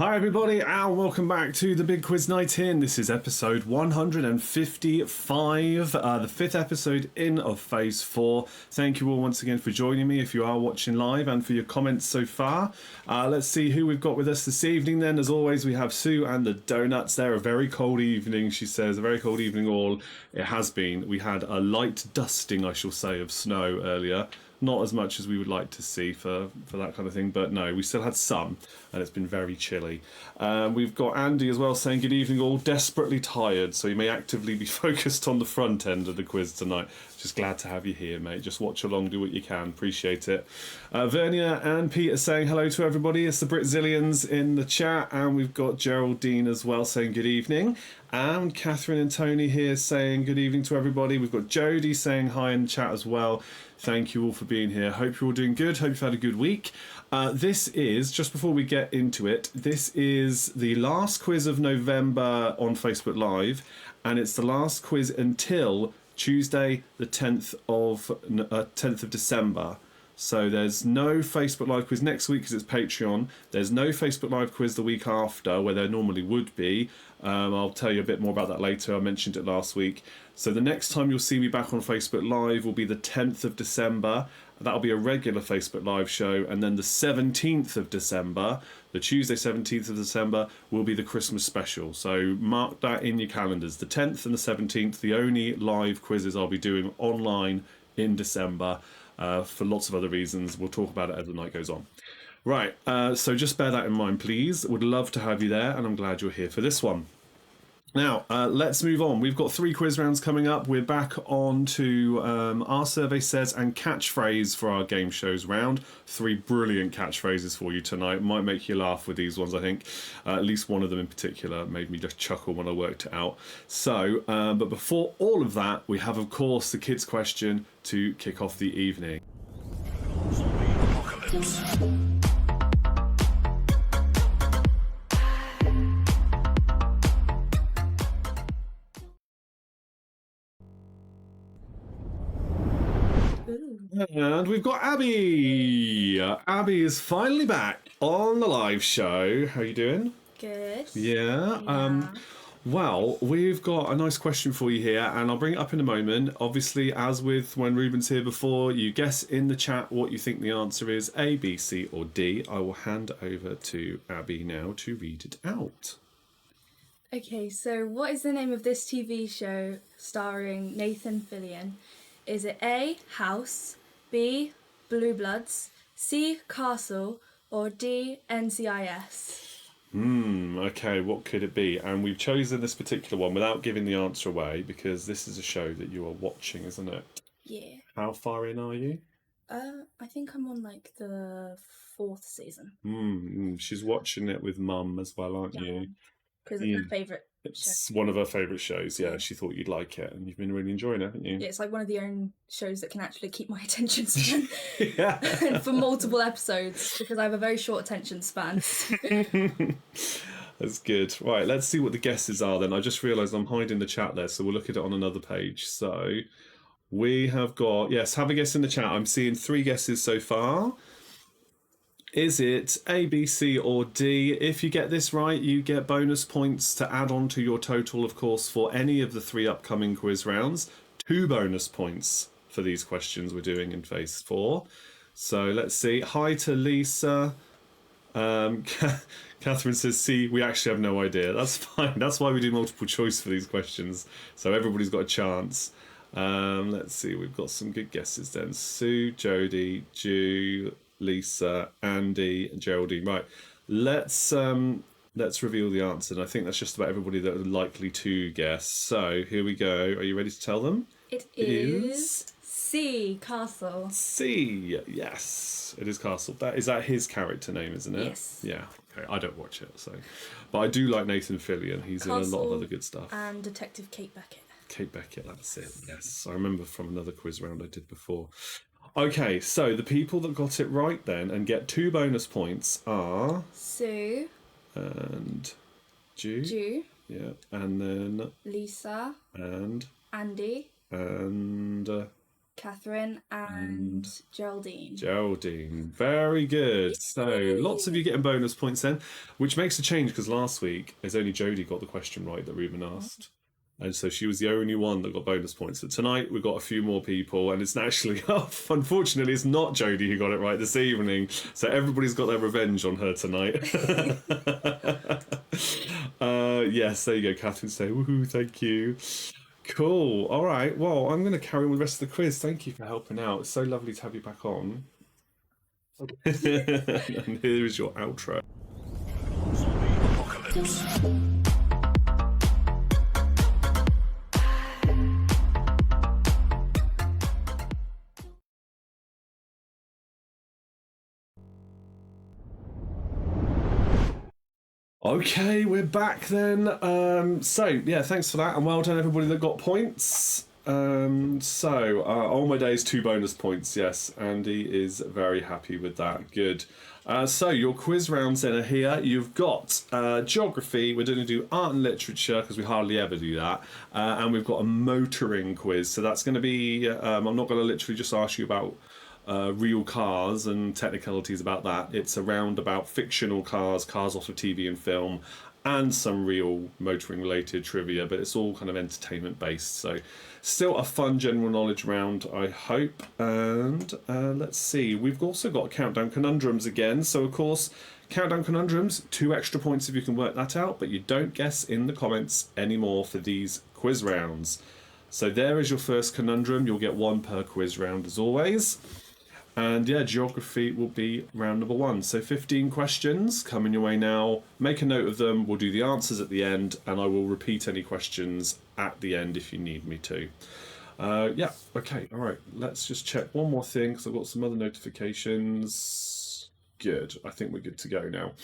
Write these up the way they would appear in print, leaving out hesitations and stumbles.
Hi everybody and welcome back to the Big Quiz Night In. This is episode 155, the fifth episode in of Phase 4. Thank you all once again for joining me if you are watching live and for your comments so far. Let's see who we've got with us this evening then. As always, we have Sue and the Donuts there. A very cold evening, she says. A very cold evening all. It has been. We had a light dusting, I shall say, of snow earlier. Not as much as we would like to see for that kind of thing, but no, we still had some, and it's been very chilly. We've got Andy as well saying, good evening all, desperately tired, so you may actively be focused on the front end of the quiz tonight. Just glad to have you here, mate. Just watch along, do what you can, appreciate it. Vernia and Peter saying hello to everybody. It's the Britzillians in the chat, and we've got Geraldine as well saying good evening. And Catherine and Tony here saying good evening to everybody. We've got Jodie saying hi in the chat as well. Thank you all for being here. Hope you're all doing good. Hope you've had a good week. This is, just before we get into it, this is the last quiz of November on Facebook Live, and it's the last quiz until Tuesday, the 10th of December. So there's no Facebook Live quiz next week because it's Patreon. There's no Facebook Live quiz the week after where there normally would be. I'll tell you a bit more about that later. I mentioned it last week. So the next time you'll see me back on Facebook Live will be the 10th of December. That'll be a regular Facebook Live show. And then the 17th of December, the Tuesday 17th of December, will be the Christmas special. So mark that in your calendars. The 10th and the 17th, the only live quizzes I'll be doing online in December. For lots of other reasons. We'll talk about it as the night goes on. Right, so just bear that in mind, please. Would love to have you there, and I'm glad you're here for this one. Now, let's move on. We've got 3 quiz rounds coming up. We're back on to Our Survey Says and catchphrase for our game shows round. 3 brilliant catchphrases for you tonight. Might make you laugh with these ones, I think. At least one of them in particular made me just chuckle when I worked it out. So, but before all of that, we have, of course, the kids' question to kick off the evening. And we've got Abby. Abby is finally back on the live show. How are you doing? Good. Yeah. Well, we've got a nice question for you here, and I'll bring it up in a moment. Obviously, as with when Ruben's here before, you guess in the chat what you think the answer is, A, B, C, or D. I will hand over to Abby now to read it out. Okay, so what is the name of this TV show starring Nathan Fillion? Is it A, House, B, Blue Bloods, C, Castle, or D, NCIS? Okay, what could it be? And we've chosen this particular one without giving the answer away because this is a show that you are watching, isn't it? Yeah. How far in are you? I think I'm on like the 4th season. She's watching it with Mum as well, aren't you? Because it's her favourite show. It's one of her favourite shows, yeah. She thought you'd like it, and you've been really enjoying it, haven't you? Yeah, it's like one of the only shows that can actually keep my attention span Yeah. for multiple episodes, because I have a very short attention span. That's good. Right, let's see what the guesses are then. I just realised I'm hiding the chat there, so we'll look at it on another page. So we have got, yes, have a guess in the chat. I'm seeing 3 guesses so far. Is it A, B, C, or D? If you get this right, you get bonus points to add on to your total, of course, for any of the 3 upcoming quiz rounds. 2 bonus points for these questions we're doing in Phase 4. So let's see. Hi to Lisa. Catherine says, C, we actually have no idea. That's fine. That's why we do multiple choice for these questions. So everybody's got a chance. Let's see. We've got some good guesses then. Sue, Jodie, Ju, Lisa, Andy, and Geraldine. Right, let's reveal the answer. And I think that's just about everybody that are likely to guess. So here we go. Are you ready to tell them? It is C, Castle. C, yes, it is Castle. Is that his character name, isn't it? Yes. Yeah. Okay. I don't watch it, so, but I do like Nathan Fillion. He's Castle in a lot of other good stuff. And Detective Kate Beckett. Kate Beckett, that's it. Yes, I remember from another quiz round I did before. Okay, so the people that got it right then and get 2 bonus points are Sue and Ju. Ju. Yeah, and then Lisa. and Andy. and Catherine, and Geraldine. Geraldine, very good. So lots of you getting bonus points then, which makes a change because last week it's only Jodie got the question right that Ruben asked. And so she was the only one that got bonus points. But tonight we've got a few more people, and it's actually, unfortunately, it's not Jodie who got it right this evening. So everybody's got their revenge on her tonight. Yes, there you go. Catherine say, woohoo, thank you. Cool. All right. Well, I'm going to carry on with the rest of the quiz. Thank you for helping out. It's so lovely to have you back on. And here is your outro. Okay, we're back then. So yeah, thanks for that, and well done everybody that got points. On my days, 2 bonus points. Yes, Andy is very happy with that. Good. So your quiz rounds then are here. You've got geography. We're going to do art and literature because we hardly ever do that, and we've got a motoring quiz. So that's going to be. I'm not going to literally just ask you about real cars and technicalities about that. It's around about fictional cars, cars off of TV and film, and some real motoring related trivia, but it's all kind of entertainment based. So still a fun general knowledge round, I hope. And let's see, we've also got countdown conundrums again. So of course, countdown conundrums, 2 extra points if you can work that out, but you don't guess in the comments anymore for these quiz rounds. So there is your first conundrum. You'll get 1 per quiz round as always. And yeah, geography will be round number 1. So 15 questions coming your way now. Make a note of them. We'll do the answers at the end, and I will repeat any questions at the end if you need me to. Yeah, okay, all right. Let's just check one more thing because I've got some other notifications. Good, I think we're good to go now.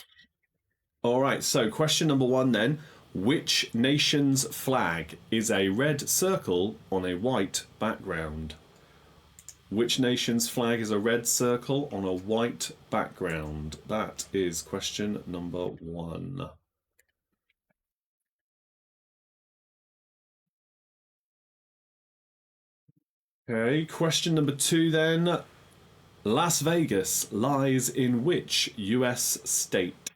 All right, so question number 1 then. Which nation's flag is a red circle on a white background? Which nation's flag is a red circle on a white background? That is question number 1. Okay, question number 2 then. Las Vegas lies in which US state?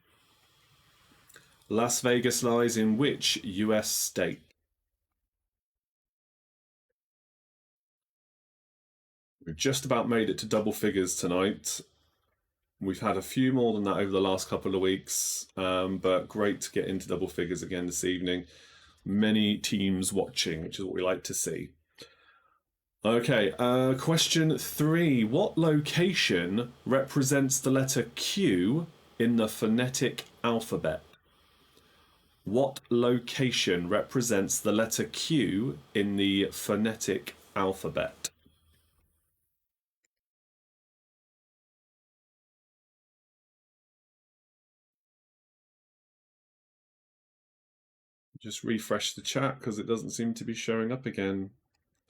Las Vegas lies in which US state? We've just about made it to double figures tonight. We've had a few more than that over the last couple of weeks, but great to get into double figures again this evening. Many teams watching, which is what we like to see. Okay, question 3. What location represents the letter Q in the phonetic alphabet? What location represents the letter Q in the phonetic alphabet? Just refresh the chat because it doesn't seem to be showing up again.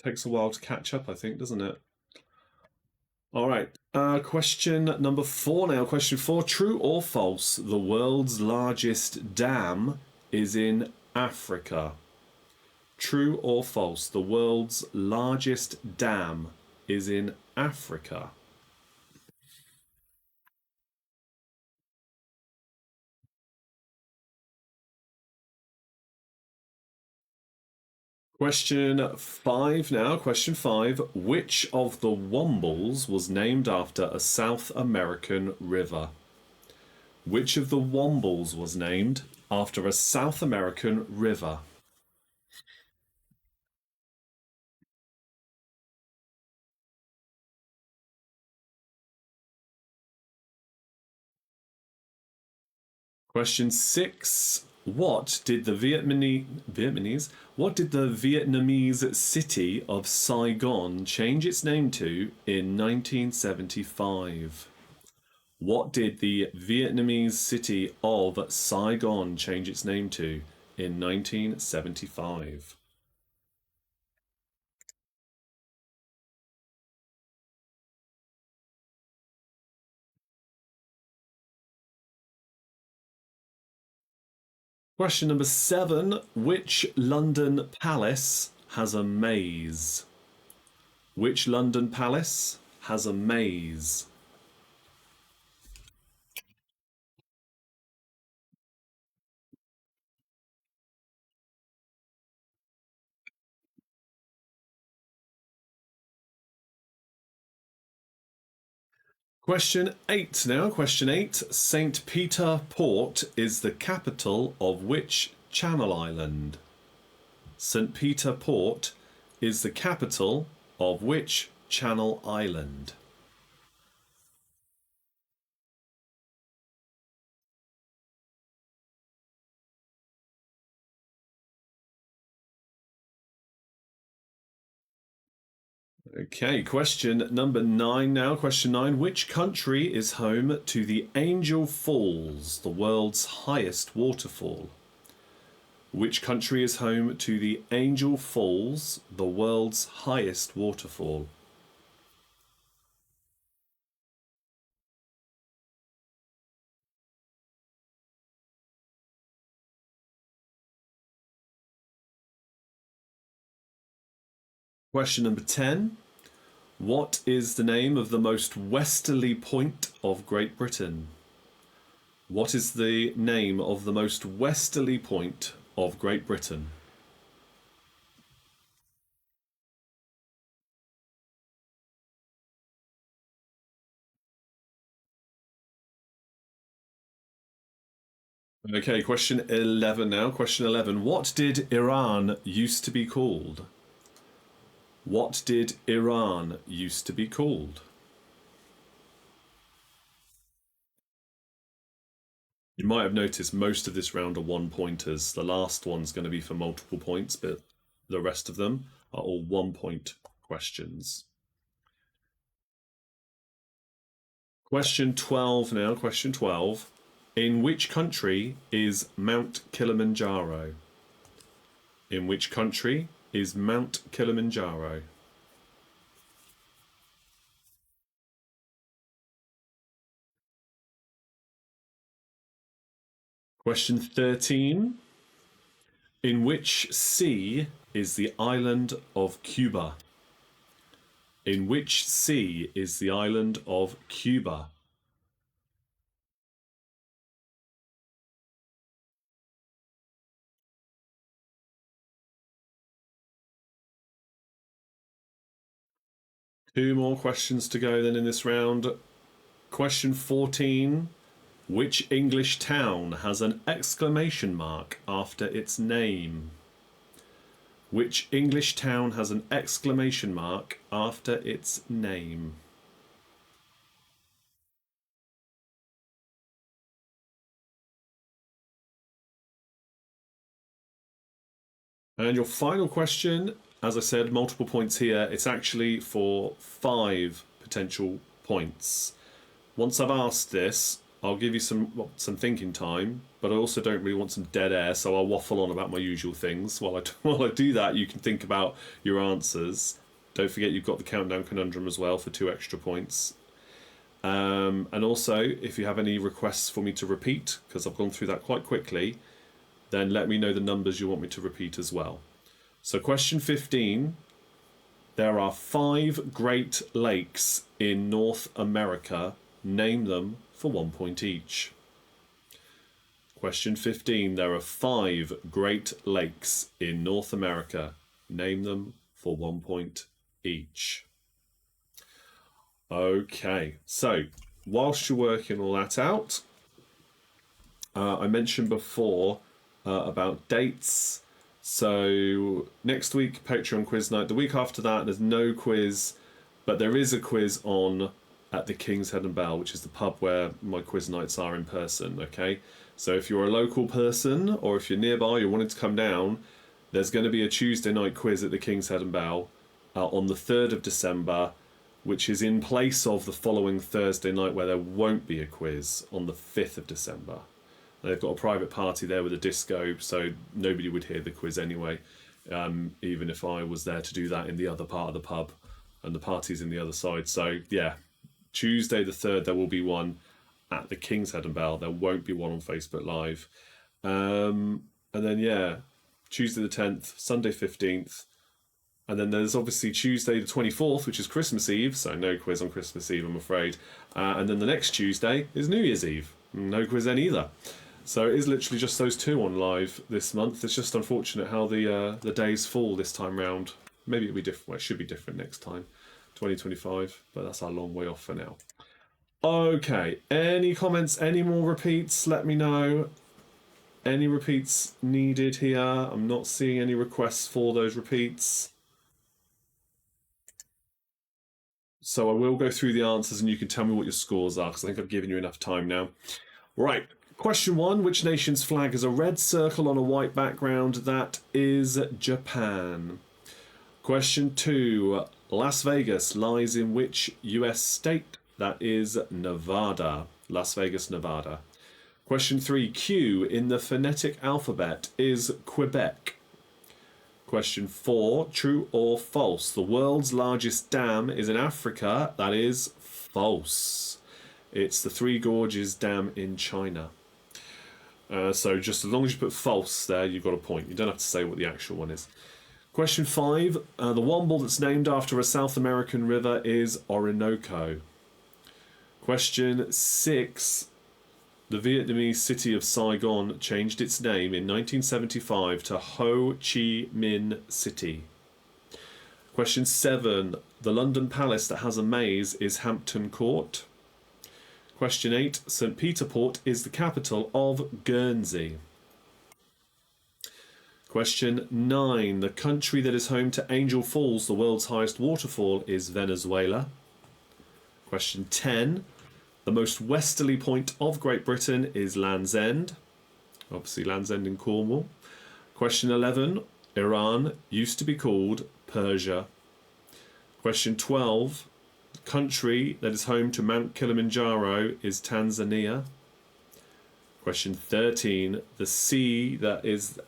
Takes a while to catch up, I think, doesn't it? All right. Question number 4 now. Question 4. True or false? The world's largest dam is in Africa. True or false? The world's largest dam is in Africa. Question 5 now. Question 5. Which of the Wombles was named after a South American river? Which of the Wombles was named after a South American river? Question 6. What did the Vietnamese city of Saigon change its name to in 1975? What did the Vietnamese city of Saigon change its name to in 1975? Question number 7. Which London palace has a maze? Which London palace has a maze? Question 8 now. Question 8. St. Peter Port is the capital of which Channel Island? St. Peter Port is the capital of which Channel Island? Okay, question number 9 now. Question 9. Which country is home to the Angel Falls, the world's highest waterfall? Which country is home to the Angel Falls, the world's highest waterfall? Question number 10. What is the name of the most westerly point of Great Britain? What is the name of the most westerly point of Great Britain? Okay, question 11 now. Question 11. What did Iran used to be called? What did Iran used to be called? You might have noticed most of this round are one-pointers. The last one's going to be for multiple points, but the rest of them are all one-point questions. Question 12 now. Question 12. In which country is Mount Kilimanjaro? In which country is Mount Kilimanjaro? Question 13. In which sea is the island of Cuba? In which sea is the island of Cuba? Two more questions to go then in this round. Question 14. Which English town has an exclamation mark after its name? Which English town has an exclamation mark after its name? And your final question, as I said, multiple points here. It's actually for 5 potential points. Once I've asked this, I'll give you some thinking time, but I also don't really want some dead air, so I'll waffle on about my usual things. While I do that, you can think about your answers. Don't forget you've got the countdown conundrum as well for 2 extra points. And also, if you have any requests for me to repeat, because I've gone through that quite quickly, then let me know the numbers you want me to repeat as well. So question 15, there are 5 Great Lakes in North America. Name them for 1 point each. Question 15, there are 5 Great Lakes in North America. Name them for 1 point each. Okay, so whilst you're working all that out, I mentioned before about dates. So next week, Patreon quiz night. The week after that, there's no quiz, but there is a quiz on at the King's Head and Bell, which is the pub where my quiz nights are in person, okay? So if you're a local person or if you're nearby, you're wanting to come down, there's going to be a Tuesday night quiz at the King's Head and Bell on the 3rd of December, which is in place of the following Thursday night where there won't be a quiz on the 5th of December. They've got a private party there with a disco, so nobody would hear the quiz anyway, even if I was there to do that in the other part of the pub, and the party's in the other side. So yeah, Tuesday the 3rd there will be one at the King's Head and Bell. There won't be one on Facebook Live. And then yeah, Tuesday the 10th, Sunday 15th, And then there's obviously Tuesday the 24th, which is Christmas Eve, so no quiz on Christmas Eve, I'm afraid. And then the next Tuesday is New Year's Eve. No quiz then either. So it is literally just those two on live this month. It's just unfortunate how the days fall this time round. Maybe it'll be different. Well, it should be different next time, 2025, but that's a long way off for now. Okay, any comments, any more repeats? Let me know. Any repeats needed here? I'm not seeing any requests for those repeats. So I will go through the answers and you can tell me what your scores are, because I think I've given you enough time now. Right, question 1. Which nation's flag has a red circle on a white background? That is Japan. Question 2. Las Vegas lies in which US state? That is Nevada. Las Vegas, Nevada. Question 3. Q in the phonetic alphabet is Quebec. Question 4. True or false? The world's largest dam is in Africa. That is false. It's the Three Gorges Dam in China. So just as long as you put false there, you've got a point. You don't have to say what the actual one is. Question 5. The Womble that's named after a South American river is Orinoco. Question 6. The Vietnamese city of Saigon changed its name in 1975 to Ho Chi Minh City. Question 7. The London palace that has a maze is Hampton Court. Question 8. St. Peter Port is the capital of Guernsey. Question 9. The country that is home to Angel Falls, the world's highest waterfall, is Venezuela. Question 10. The most westerly point of Great Britain is Land's End. Obviously Land's End in Cornwall. Question 11. Iran used to be called Persia. Question 12. The country that is home to Mount Kilimanjaro is Tanzania. Question 13. The sea that is...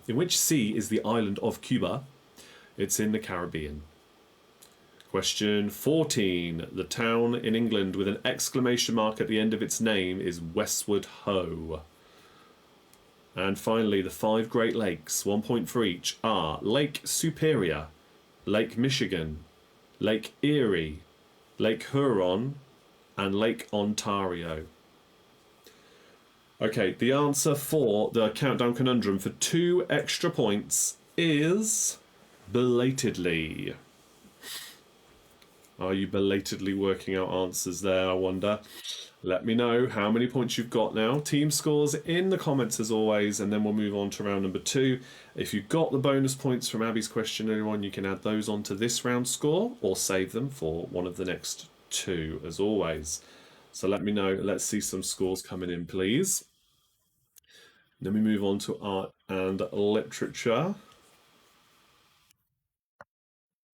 in which sea is the island of Cuba? It's in the Caribbean. Question 14. The town in England with an exclamation mark at the end of its name is Westward Ho. And finally, the 5 Great Lakes, 1 point for each, are Lake Superior, Lake Michigan, Lake Erie, Lake Huron, and Lake Ontario. Okay, the answer for the Countdown Conundrum for 2 extra points is belatedly. Are you belatedly working out answers there, I wonder? Let me know how many points you've got now. Team scores in the comments as always, and then we'll move on to round number 2. If you got the bonus points from Abby's question earlier on, you can add those onto this round score or save them for one of the next 2 as always. So let me know. Let's see some scores coming in, please. Then we move on to art and literature.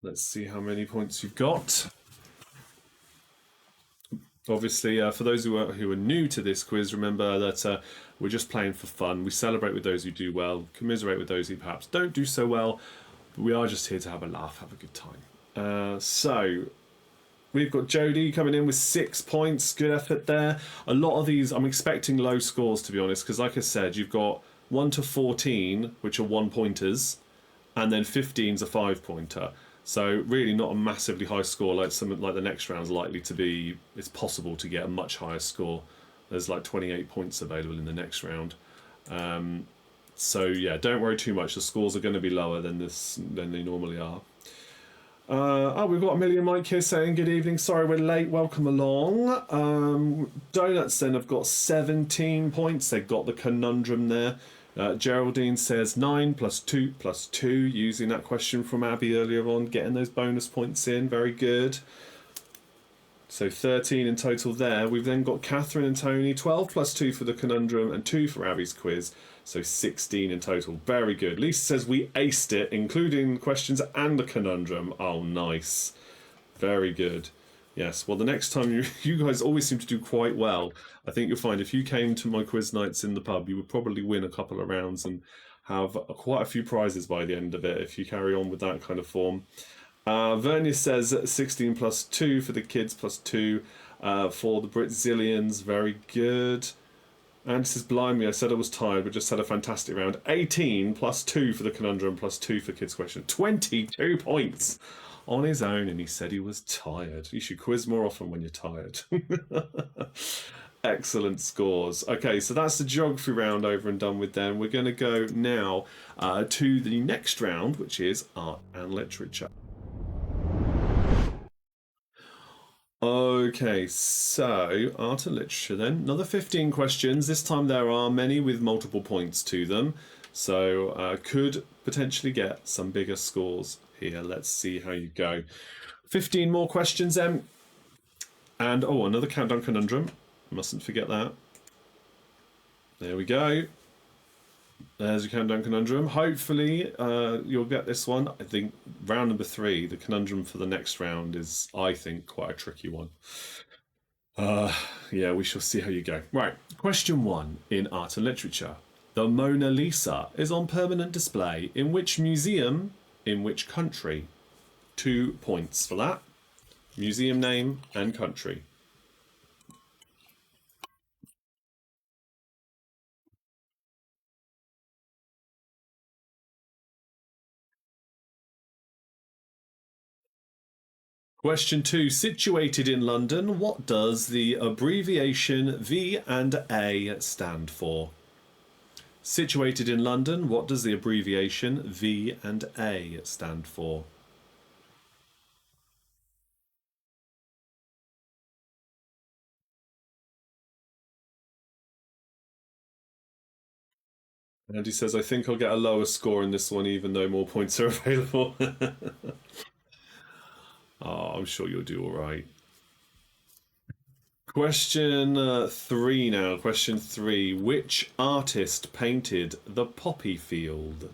Let's see how many points you've got. Obviously, for those who are new to this quiz, remember that we're just playing for fun. We celebrate with those who do well, commiserate with those who perhaps don't do so well, but we are just here to have a laugh, have a good time. So we've got Jodie coming in with 6 points. Good effort there. A lot of these, I'm expecting low scores, to be honest, because like I said, you've got 1 to 14, which are 1-pointers, and then 15's a 5-pointer. So really not a massively high score like something like the next round's likely to be. It's possible to get a much higher score. There's like 28 points available in the next round. So yeah, don't worry too much. The scores are going to be lower than they normally are. We've got Amelia Mike here saying good evening. Sorry we're late. Welcome along. Donuts then have got 17 points. They've got the conundrum there. Geraldine says 9 plus 2 plus 2, using that question from Abby earlier on, getting those bonus points in. Very good. So 13 in total there. We've then got Catherine and Tony, 12 plus 2 for the conundrum and 2 for Abby's quiz. So 16 in total. Very good. Lisa says we aced it, including questions and the conundrum. Oh, nice. Very good. Yes, well, the next time you guys always seem to do quite well. I think you'll find if you came to my quiz nights in the pub, you would probably win a couple of rounds and have quite a few prizes by the end of it if you carry on with that kind of form. Vernia says 16 plus 2 for the kids plus 2 for the Brazilians. Very good. And says, blimey, I said I was tired, but just had a fantastic round. 18 plus 2 for the conundrum, plus 2 for kids' question. 22 points on his own, and he said he was tired. You should quiz more often when you're tired. Excellent scores. Okay, so that's the geography round over and done with then. We're going to go now to the next round, which is art and literature. Okay, so art and literature then. Another 15 questions. This time there are many with multiple points to them. So could potentially get some bigger scores here. Let's see how you go. 15 more questions then. And oh, another countdown conundrum. Mustn't forget that. There we go. There's your countdown conundrum. Hopefully you'll get this one. I think round number 3, the conundrum for the next round is, I think, quite a tricky one. Yeah, we shall see how you go. Right, question 1 in art and literature. The Mona Lisa is on permanent display in which museum, in which country? 2 points for that. Museum name and country. Question 2. Situated in London, what does the abbreviation V&A stand for? Situated in London, what does the abbreviation V&A stand for? And he says, I think I'll get a lower score in this one, even though more points are available. Oh, I'm sure you'll do all right. Question 3 now. Question 3. Which artist painted the poppy field?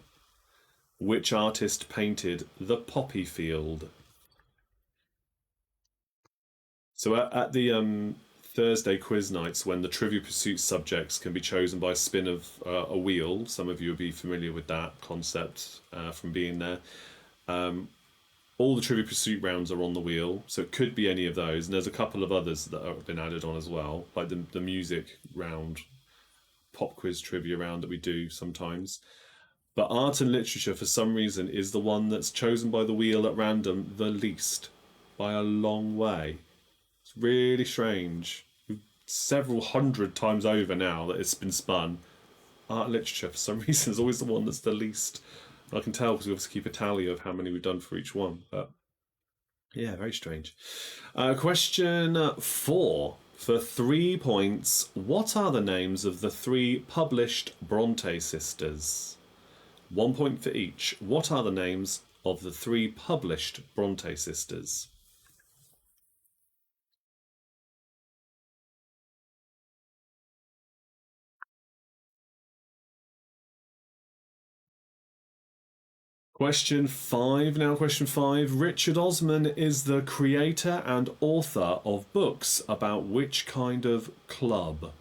Which artist painted the poppy field? So at the Thursday quiz nights, when the Trivia Pursuit subjects can be chosen by a spin of a wheel, some of you will be familiar with that concept from being there. All the Trivia Pursuit rounds are on the wheel, so it could be any of those. And there's a couple of others that have been added on as well, like the music round, pop quiz trivia round that we do sometimes. But art and literature, for some reason, is the one that's chosen by the wheel at random the least, by a long way. It's really strange. Several hundred times over now that it's been spun. Art and literature, for some reason, is always the one that's the least. I can tell because we obviously keep a tally of how many we've done for each one. But yeah, very strange. Question 4 for 3 points. What are the names of the 3 published Bronte sisters? 1 point for each. What are the names of the 3 published Bronte sisters? Question 5 now. Question 5. Richard Osman is the creator and author of books about which kind of club?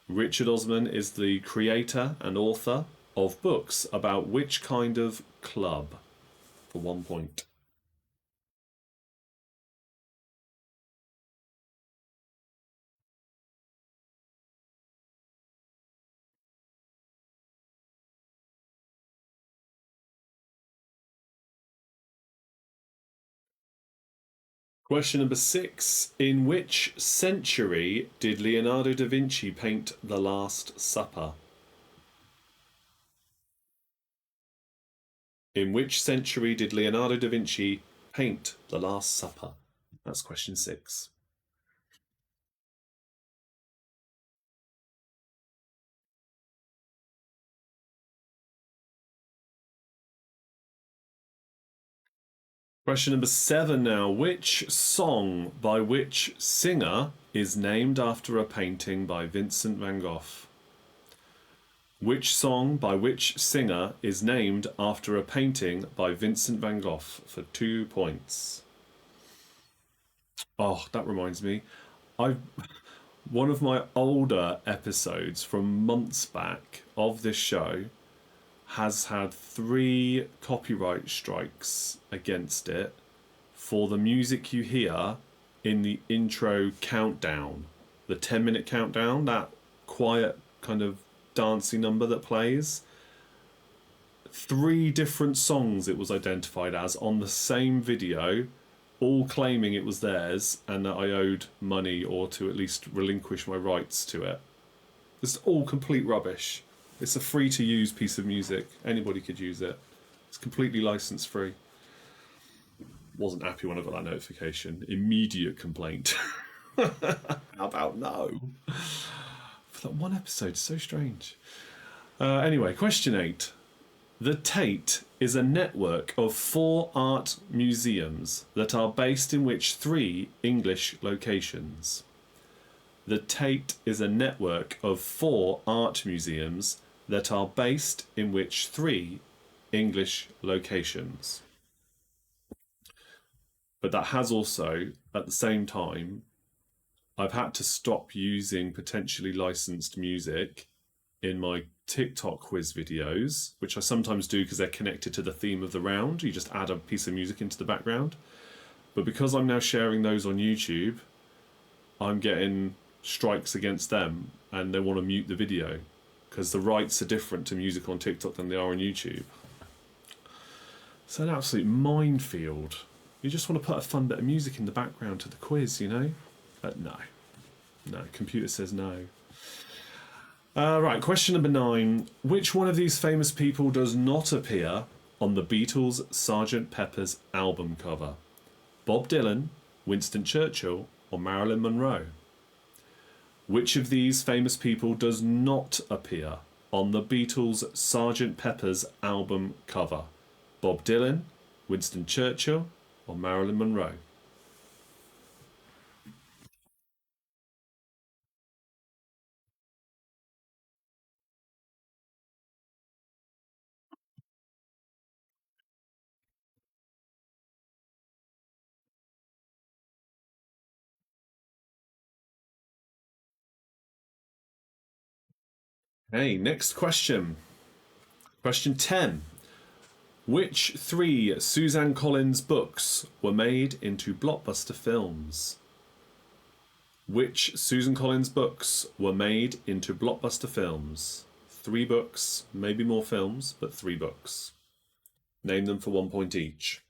Richard Osman is the creator and author of books about which kind of club? For 1 point. Question number 6. In which century did Leonardo da Vinci paint The Last Supper? In which century did Leonardo da Vinci paint The Last Supper? That's question 6. Question number 7 now. Which song by which singer is named after a painting by Vincent van Gogh? Which song by which singer is named after a painting by Vincent van Gogh? For 2 points. Oh, that reminds me. One of my older episodes from months back of this show has had 3 copyright strikes against it for the music you hear in the intro countdown, the 10-minute countdown, that quiet kind of dancey number that plays. 3 different songs it was identified as on the same video, all claiming it was theirs and that I owed money or to at least relinquish my rights to it. It's all complete rubbish. It's a free to use piece of music. Anybody could use it. It's completely license free. Wasn't happy when I got that notification. Immediate complaint. How about no? For that one episode, so strange. Anyway, question 8. The Tate is a network of 4 art museums that are based in which 3 English locations? The Tate is a network of 4 art museums that are based in which 3 English locations? But that has also, at the same time, I've had to stop using potentially licensed music in my TikTok quiz videos, which I sometimes do because they're connected to the theme of the round. You just add a piece of music into the background. But because I'm now sharing those on YouTube, I'm getting strikes against them and they want to mute the video because the rights are different to music on TikTok than they are on YouTube. It's an absolute minefield. You just want to put a fun bit of music in the background to the quiz, you know? But no. No, computer says no. Right, question number 9. Which one of these famous people does not appear on the Beatles' Sgt. Pepper's album cover? Bob Dylan, Winston Churchill, or Marilyn Monroe? Which of these famous people does not appear on the Beatles' Sgt. Pepper's album cover? Bob Dylan, Winston Churchill, or Marilyn Monroe? Hey, next question. Question 10. Which 3 Suzanne Collins books were made into blockbuster films? Which Susan Collins books were made into blockbuster films? 3 books, maybe more films, but 3 books. Name them for 1 point each.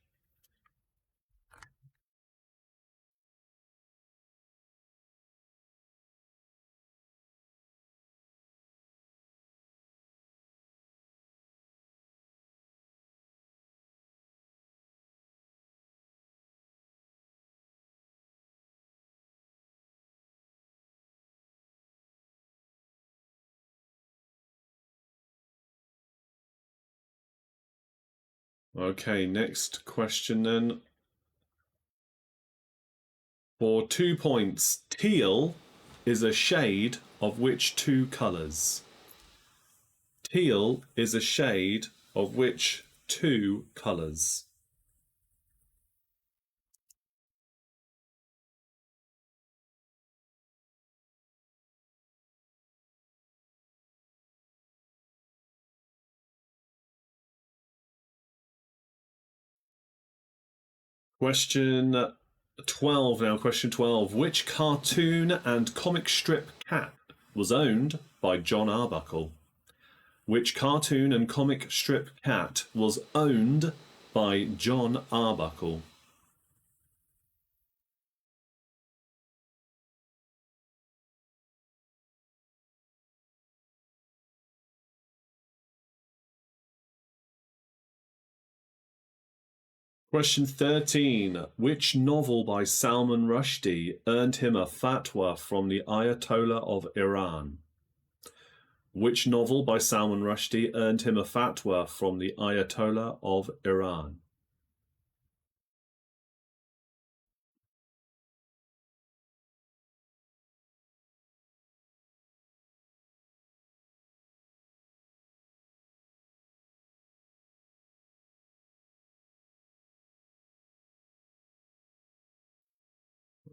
Okay, next question then. For 2 points, teal is a shade of which 2 colours? Teal is a shade of which 2 colours? Question 12 now. Question 12. Which cartoon and comic strip cat was owned by John Arbuckle? Which cartoon and comic strip cat was owned by John Arbuckle? Question 13. Which novel by Salman Rushdie earned him a fatwa from the Ayatollah of Iran? Which novel by Salman Rushdie earned him a fatwa from the Ayatollah of Iran?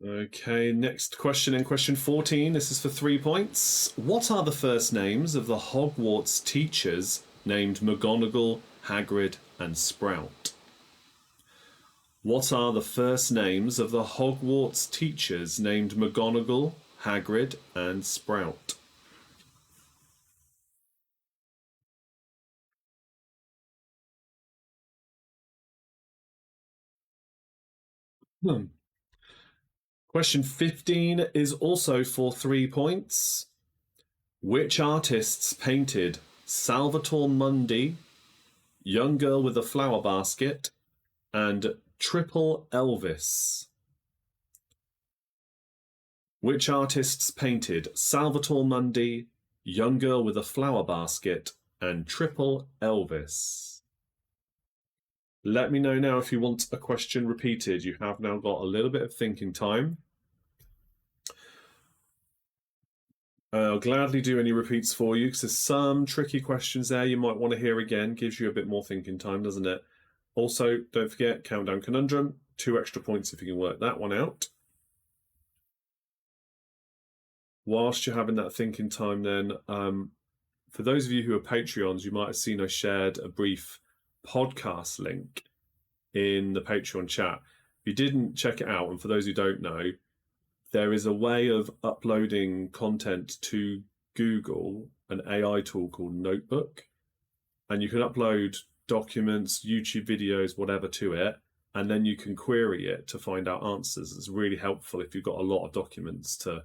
Okay, next question in question 14. This is for 3 points. What are the first names of the Hogwarts teachers named McGonagall, Hagrid, and Sprout? What are the first names of the Hogwarts teachers named McGonagall, Hagrid, and Sprout? Question 15 is also for 3 points. Which artists painted Salvatore Mundi, Young Girl with a Flower Basket, and Triple Elvis? Which artists painted Salvatore Mundi, Young Girl with a Flower Basket, and Triple Elvis? Let me know now if you want a question repeated. You have now got a little bit of thinking time. I'll gladly do any repeats for you because there's some tricky questions there you might want to hear again. Gives you a bit more thinking time, doesn't it? Also, don't forget, Countdown Conundrum, 2 extra points if you can work that one out. Whilst you're having that thinking time then, for those of you who are Patreons, you might have seen I shared a brief podcast link in the Patreon chat. If you didn't, check it out. And for those who don't know, there is a way of uploading content to Google, an AI tool called Notebook. And you can upload documents, YouTube videos, whatever to it, and then you can query it to find out answers. It's really helpful if you've got a lot of documents to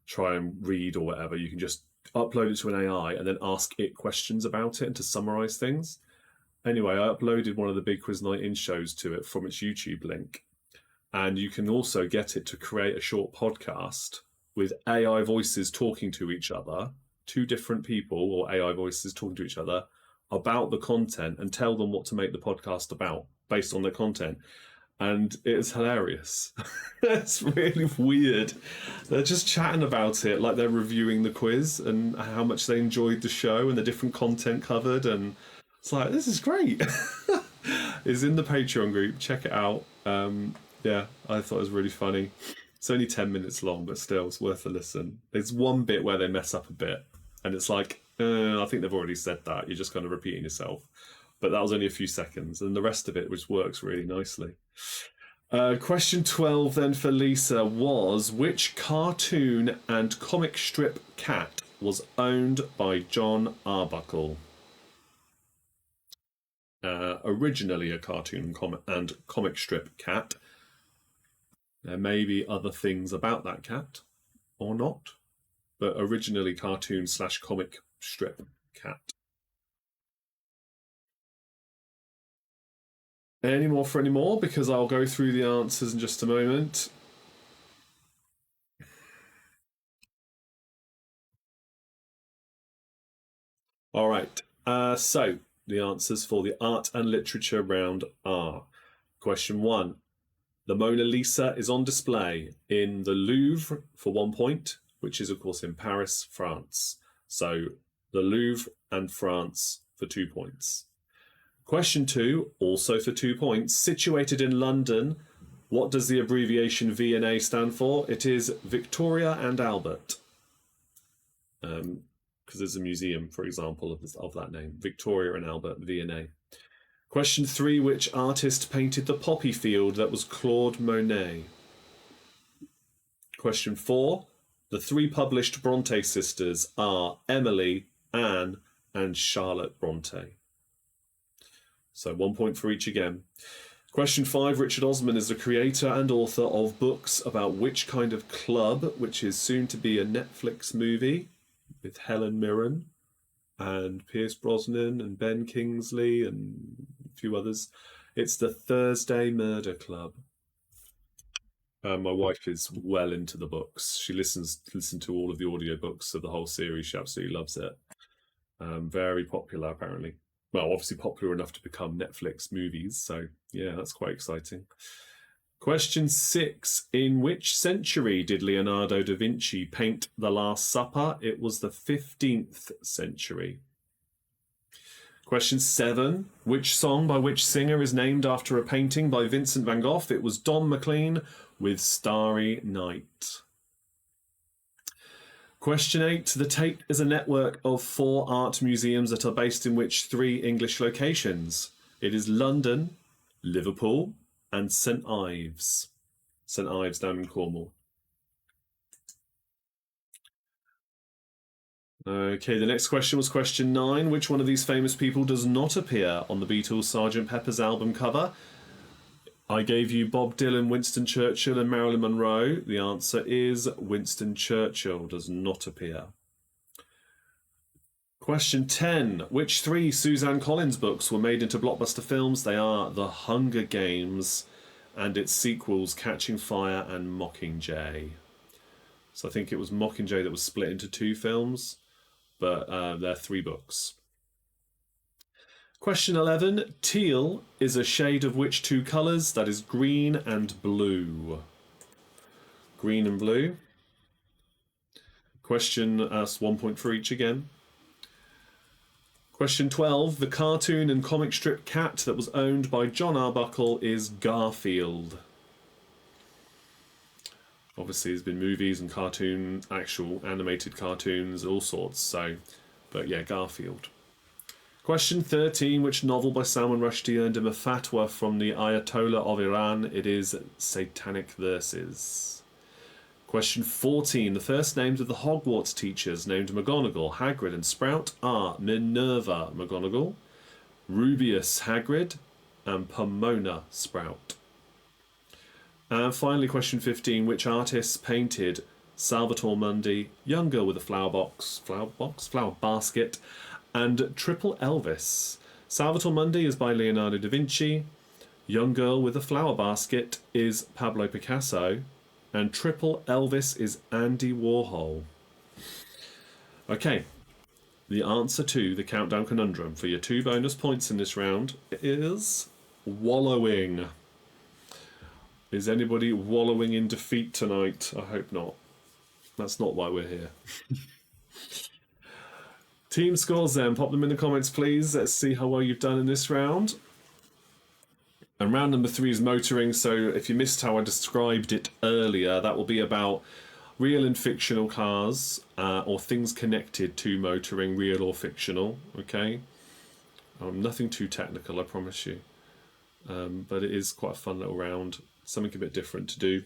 try and read or whatever. You can just upload it to an AI and then ask it questions about it and to summarize things. Anyway, I uploaded one of the Big Quiz Night In shows to it from its YouTube link. And you can also get it to create a short podcast with AI voices talking to each other, 2 different people or AI voices talking to each other about the content, and tell them what to make the podcast about based on their content. And it's hilarious. It's really weird. They're just chatting about it like they're reviewing the quiz and how much they enjoyed the show and the different content covered. And it's like, this is great. It's in the Patreon group. Check it out. Yeah, I thought it was really funny. It's only 10 minutes long, but still, it's worth a listen. There's one bit where they mess up a bit, and it's like, I think they've already said that. You're just kind of repeating yourself. But that was only a few seconds, and the rest of it, which works really nicely. Question 12 then for Lisa was, which cartoon and comic strip cat was owned by John Arbuckle? Originally a cartoon and comic strip cat. There may be other things about that cat, or not, but originally cartoon/comic strip cat. Any more for any more? Because I'll go through the answers in just a moment. All right, so the answers for the art and literature round are: question 1. The Mona Lisa is on display in the Louvre for 1 point, which is, of course, in Paris, France. So the Louvre and France for 2 points. Question 2, also for 2 points. Situated in London, what does the abbreviation V&A stand for? It is Victoria and Albert. Because there's a museum, for example, of that name. Victoria and Albert, V&A. Question 3, which artist painted the poppy field? That was Claude Monet. Question 4, the 3 published Bronte sisters are Emily, Anne, and Charlotte Bronte. So 1 point for each again. Question 5, Richard Osman is the creator and author of books about which kind of club, which is soon to be a Netflix movie with Helen Mirren and Pierce Brosnan and Ben Kingsley and a few others. It's the Thursday Murder Club. My wife is well into the books. She listens to all of the audiobooks of the whole series. She absolutely loves it. Very popular, apparently. Well, obviously popular enough to become Netflix movies. So, yeah, that's quite exciting. Question 6. In which century did Leonardo da Vinci paint The Last Supper? It was the 15th century. Question 7. Which song by which singer is named after a painting by Vincent van Gogh? It was Don McLean with Starry Night. Question 8. The Tate is a network of 4 art museums that are based in which 3 English locations? It is London, Liverpool, and St Ives. St Ives down in Cornwall. Okay, the next question was question 9. Which one of these famous people does not appear on the Beatles' Sgt. Pepper's album cover? I gave you Bob Dylan, Winston Churchill, and Marilyn Monroe. The answer is Winston Churchill does not appear. Question 10. Which 3 Suzanne Collins books were made into blockbuster films? They are The Hunger Games and its sequels, Catching Fire and Mockingjay. So I think it was Mockingjay that was split into 2 films, but they're 3 books. Question 11. Teal is a shade of which 2 colours? That is green and blue. Green and blue. Question, that's 1 point for each again. Question 12. The cartoon and comic strip cat that was owned by John Arbuckle is Garfield. Obviously, there's been movies and cartoon, actual animated cartoons, all sorts. So, but yeah, Garfield. Question 13. Which novel by Salman Rushdie earned him a fatwa from the Ayatollah of Iran? It is Satanic Verses. Question 14. The first names of the Hogwarts teachers named McGonagall, Hagrid and Sprout are Minerva McGonagall, Rubius Hagrid, and Pomona Sprout. And finally, question 15. Which artists painted Salvator Mundi, Young Girl with a Flower Basket, and Triple Elvis? Salvator Mundi is by Leonardo da Vinci, Young Girl with a Flower Basket is Pablo Picasso, and Triple Elvis is Andy Warhol. Okay, the answer to the countdown conundrum for your 2 bonus points in this round is wallowing. Is anybody wallowing in defeat tonight? I hope not. That's not why we're here. Team scores then. Pop them in the comments, please. Let's see how well you've done in this round. And round number 3 is motoring, so if you missed how I described it earlier, that will be about real and fictional cars, or things connected to motoring, real or fictional, okay? Nothing too technical, I promise you. But it is quite a fun little round, something a bit different to do.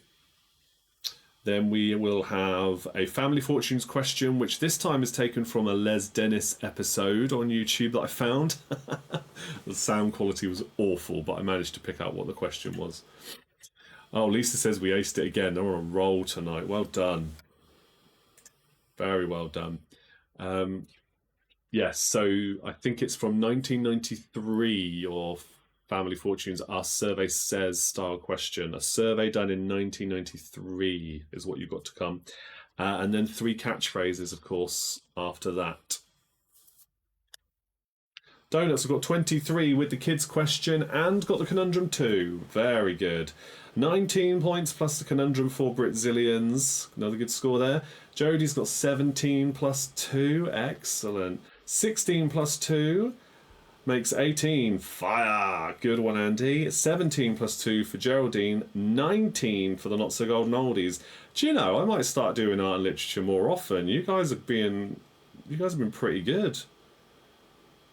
Then we will have a Family Fortunes question, which this time is taken from a Les Dennis episode on YouTube that I found. The sound quality was awful, but I managed to pick out what the question was. Oh, Lisa says we aced it again. They're on a roll tonight. Well done. Very well done. Yes, so I think it's from 1993, your Family Fortunes, Our Survey Says style question. A survey done in 1993 is what you've got to come. And then 3 catchphrases, of course, after that. Donuts, I've got 23 with the kids question and got the conundrum too. Very good. 19 points plus the conundrum for Britzillians. Another good score there. Jodie's got 17 plus 2. Excellent. 16 plus 2 makes 18. Fire. Good one, Andy. 17 plus 2 for Geraldine. 19 for the Not So Golden Oldies. Do you know, I might start doing art and literature more often. You guys have been pretty good.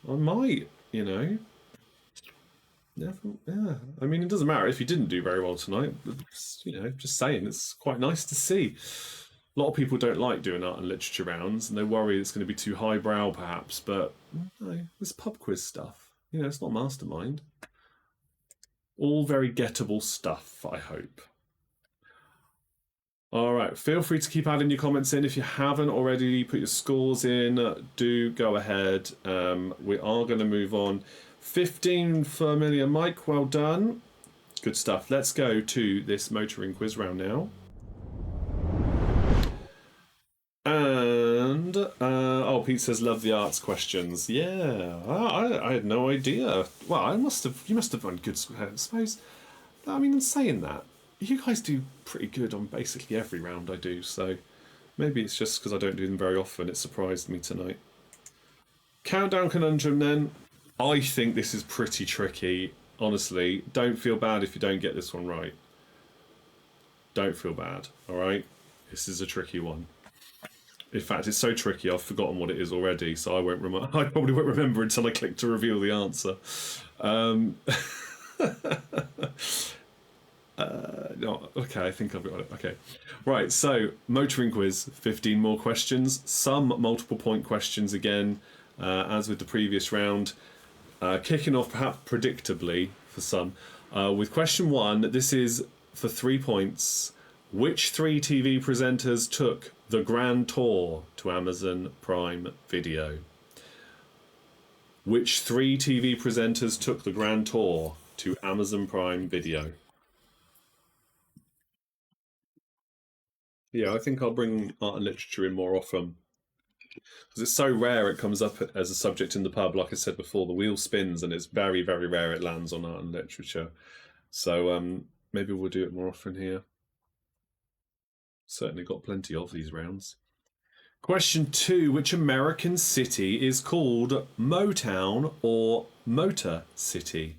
I might, you know. Yeah. I mean, it doesn't matter if you didn't do very well tonight. You know, just saying, it's quite nice to see. A lot of people don't like doing art and literature rounds, and they worry it's going to be too highbrow, perhaps. But no, this pub quiz stuff, you know, it's not mastermind. All very gettable stuff, I hope. All right, feel free to keep adding your comments in. If you haven't already put your scores in, do go ahead. We are going to move on. 15 for Amelia Mike, well done. Good stuff. Let's go to this motoring quiz round now. And, oh, Pete says, love the arts questions. Yeah, I had no idea. Well, you must have done good, I suppose. I mean, in saying that, you guys do pretty good on basically every round I do, so maybe it's just because I don't do them very often. It surprised me tonight. Countdown conundrum then. I think this is pretty tricky. Honestly, don't feel bad if you don't get this one right. Don't feel bad, all right? This is a tricky one. In fact, it's so tricky I've forgotten what it is already, so I probably won't remember until I click to reveal the answer. No, okay, I think I've got it. Okay, right. So motoring quiz, 15 more questions, some multiple point questions again, as with the previous round. Kicking off perhaps predictably for some. With question 1, this is for 3 points. Which 3 TV presenters took the Grand Tour to Amazon Prime Video? Which 3 TV presenters took the Grand Tour to Amazon Prime Video? Yeah, I think I'll bring art and literature in more often. Because it's so rare it comes up as a subject in the pub. Like I said before, the wheel spins and it's very, very rare it lands on art and literature. So maybe we'll do it more often here. Certainly got plenty of these rounds. Question 2. Which American city is called Motown or Motor City?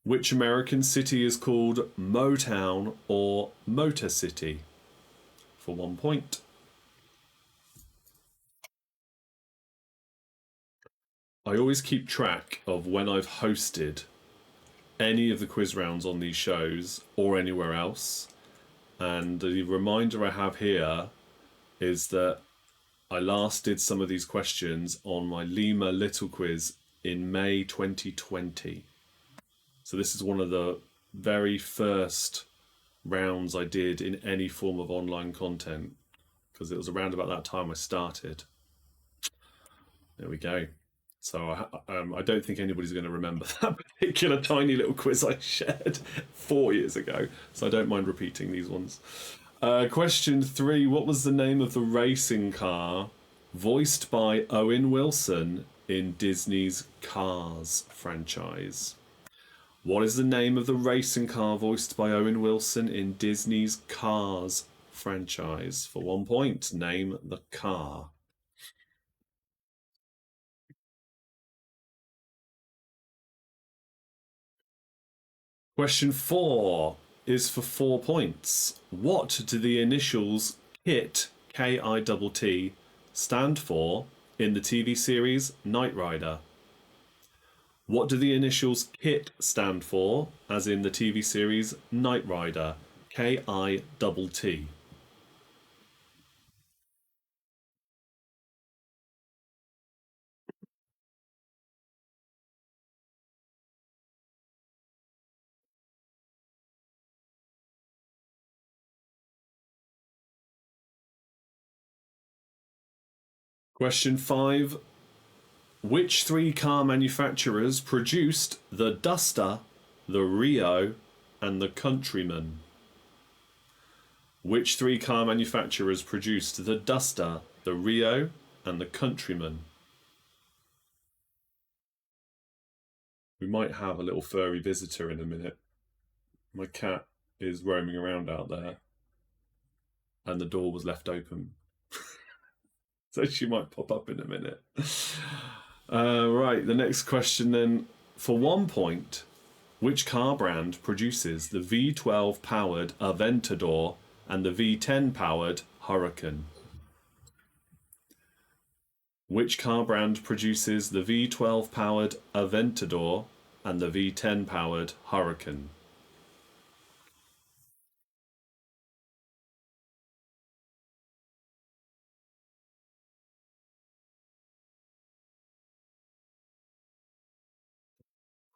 Which American city is called Motown or Motor City? For 1 point. I always keep track of when I've hosted any of the quiz rounds on these shows or anywhere else. And the reminder I have here is that I last did some of these questions on my Lima Little quiz in May 2020. So this is one of the very first rounds I did in any form of online content, because it was around about that time I started. There we go. So I don't think anybody's going to remember that particular tiny little quiz I shared 4 years ago. So I don't mind repeating these ones. Question 3. What was the name of the racing car voiced by Owen Wilson in Disney's Cars franchise? What is the name of the racing car voiced by Owen Wilson in Disney's Cars franchise? For 1 point, name the car. Question 4 is for 4 points. What do the initials KITT, K-I-T-T, stand for in the TV series Knight Rider? What do the initials KITT stand for, as in the TV series Knight Rider, K-I-T-T? Question 5. Which 3 car manufacturers produced the Duster, the Rio, and the Countryman? Which 3 car manufacturers produced the Duster, the Rio, and the Countryman? We might have a little furry visitor in a minute. My cat is roaming around out there, and the door was left open. So she might pop up in a minute. Right, the next question then. For 1 point, which car brand produces the V12 powered Aventador and the V10 powered Hurricane? Which car brand produces the V12 powered Aventador and the V10 powered Hurricane?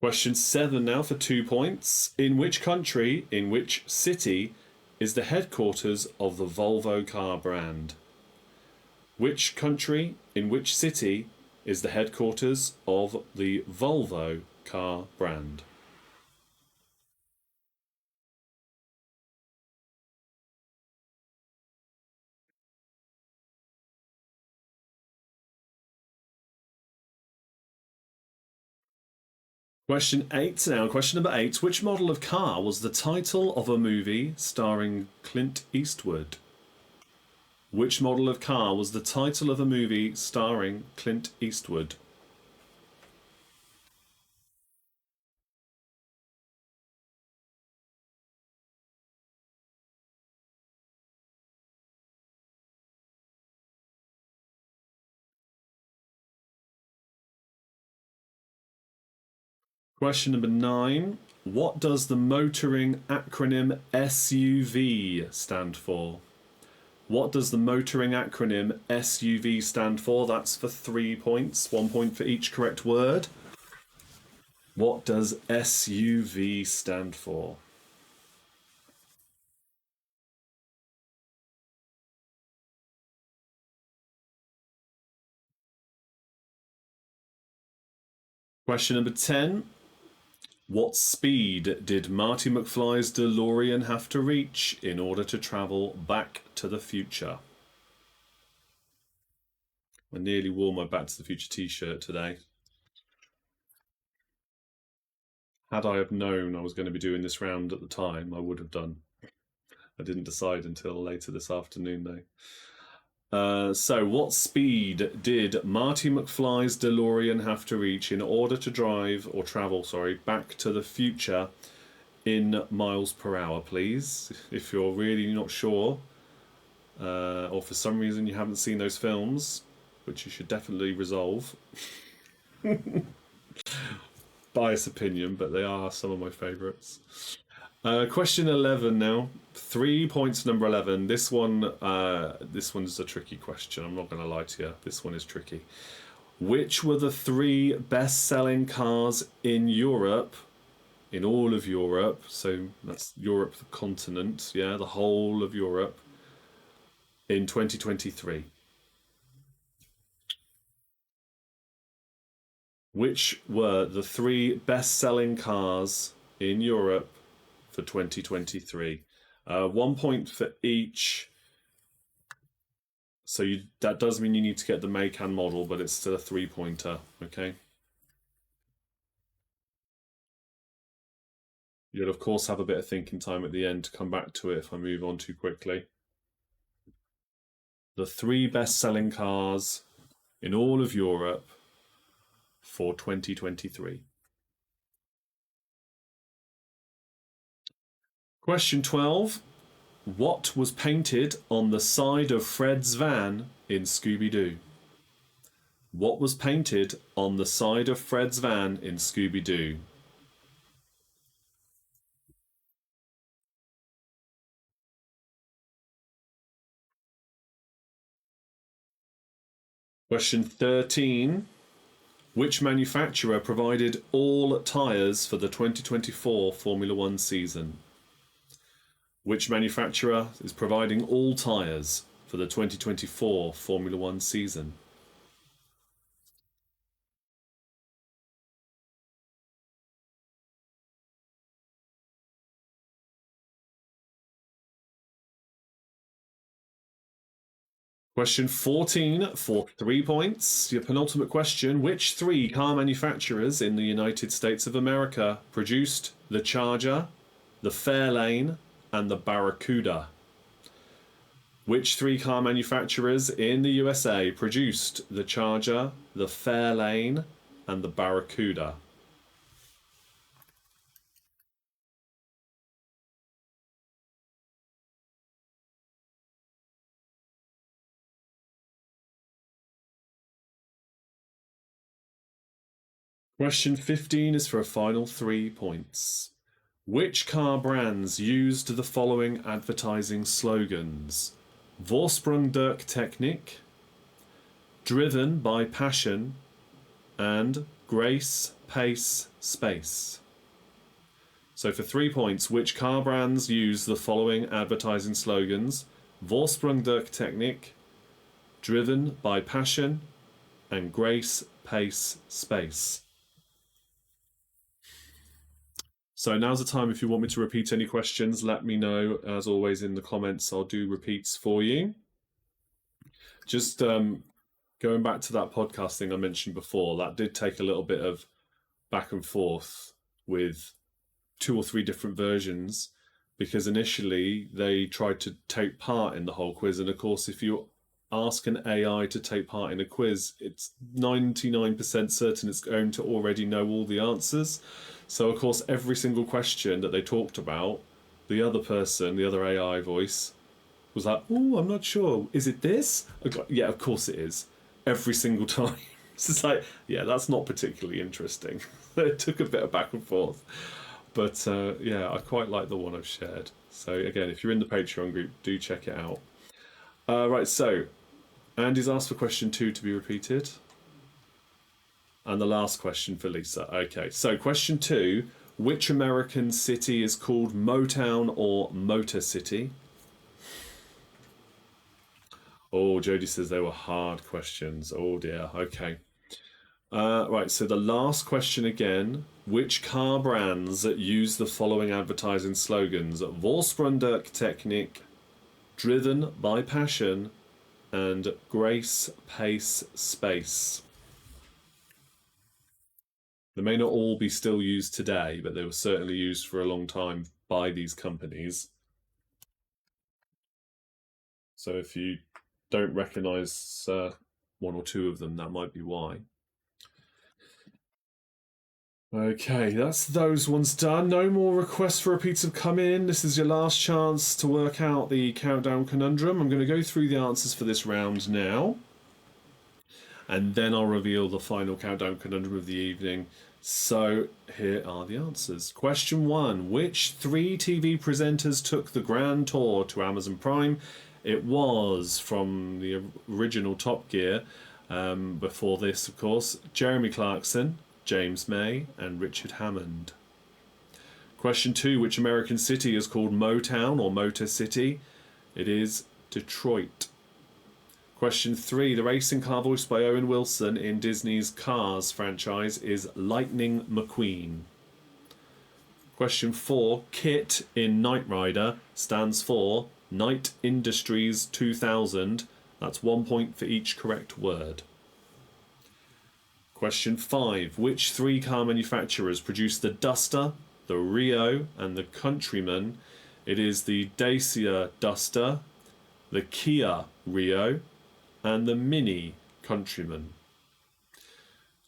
Question 7 now for 2 points. In which country, in which city, is the headquarters of the Volvo car brand? Which country, in which city, is the headquarters of the Volvo car brand? Question 8 now. Question number 8. Which model of car was the title of a movie starring Clint Eastwood? Which model of car was the title of a movie starring Clint Eastwood? Question number 9. What does the motoring acronym SUV stand for? What does the motoring acronym SUV stand for? That's for 3 points, 1 point for each correct word. What does SUV stand for? Question number 10. What speed did Marty McFly's DeLorean have to reach in order to travel back to the future? I nearly wore my Back to the Future t-shirt today. Had I have known I was going to be doing this round at the time, I would have done. I didn't decide until later this afternoon, though. So, what speed did Marty McFly's DeLorean have to reach in order to travel, back to the future in miles per hour, please? If you're really not sure, or for some reason you haven't seen those films, which you should definitely resolve. Biased opinion, but they are some of my favourites. Question 11 now. 3 points, number 11. This one's a tricky question. I'm not going to lie to you. This one is tricky. Which were the 3 best-selling cars in Europe, in all of Europe, so that's Europe, the continent, yeah, the whole of Europe, in 2023? Which were the 3 best-selling cars in Europe for 2023? 1 point for each. So that does mean you need to get the make and model, but it's still a 3-pointer, okay? You'll, of course, have a bit of thinking time at the end to come back to it if I move on too quickly. The 3 best-selling cars in all of Europe for 2023. Question 12. What was painted on the side of Fred's van in Scooby-Doo? What was painted on the side of Fred's van in Scooby-Doo? Question 13. Which manufacturer provided all tyres for the 2024 Formula One season? Which manufacturer is providing all tyres for the 2024 Formula One season? Question 14 for 3 points. Your penultimate question. Which 3 car manufacturers in the United States of America produced the Charger, the Fairlane, and the Barracuda? Which 3 car manufacturers in the USA produced the Charger, the Fairlane, and the Barracuda? Question 15 is for a final 3 points. Which car brands used the following advertising slogans? Vorsprung durch Technik, Driven by Passion, and Grace, Pace, Space. So for 3 points, which car brands use the following advertising slogans? Vorsprung durch Technik, Driven by Passion, and Grace, Pace, Space. So now's the time. If you want me to repeat any questions, let me know. As always, in the comments, I'll do repeats for you. Just going back to that podcast thing I mentioned before, that did take a little bit of back and forth with 2 or 3 different versions, because initially they tried to take part in the whole quiz. And of course, if you ask an AI to take part in a quiz, it's 99% certain it's going to already know all the answers. So, of course, every single question that they talked about, the other person, the other AI voice, was like, oh, I'm not sure. Is it this? Yeah, of course it is. Every single time. It's like, yeah, that's not particularly interesting. It took a bit of back and forth. But, yeah, I quite like the one I've shared. So, again, if you're in the Patreon group, do check it out. Right, so Andy's asked for question 2 to be repeated. And the last question for Lisa. Okay, so question 2. Which American city is called Motown or Motor City? Oh, Jodie says they were hard questions. Oh dear. Okay. Right, so the last question again. Which car brands use the following advertising slogans? Vorsprung Technik, Driven by Passion, and Grace, Pace, Space. They may not all be still used today, but they were certainly used for a long time by these companies. So if you don't recognise one or two of them, that might be why. Okay, that's those ones done. No more requests for repeats have come in. This is your last chance to work out the countdown conundrum. I'm going to go through the answers for this round now, and then I'll reveal the final countdown conundrum of the evening. So here are the answers. Question 1. Which 3 TV presenters took the grand tour to Amazon Prime? It was, from the original Top Gear, before this, of course, Jeremy Clarkson, James May, and Richard Hammond. Question 2. Which American city is called Motown or Motor City? It is Detroit. Question 3. The racing car voiced by Owen Wilson in Disney's Cars franchise is Lightning McQueen. Question 4. KIT in Knight Rider stands for Knight Industries 2000. That's 1 point for each correct word. Question 5. Which 3 car manufacturers produced the Duster, the Rio, and the Countryman? It is the Dacia Duster, the Kia Rio, and the Mini Countryman.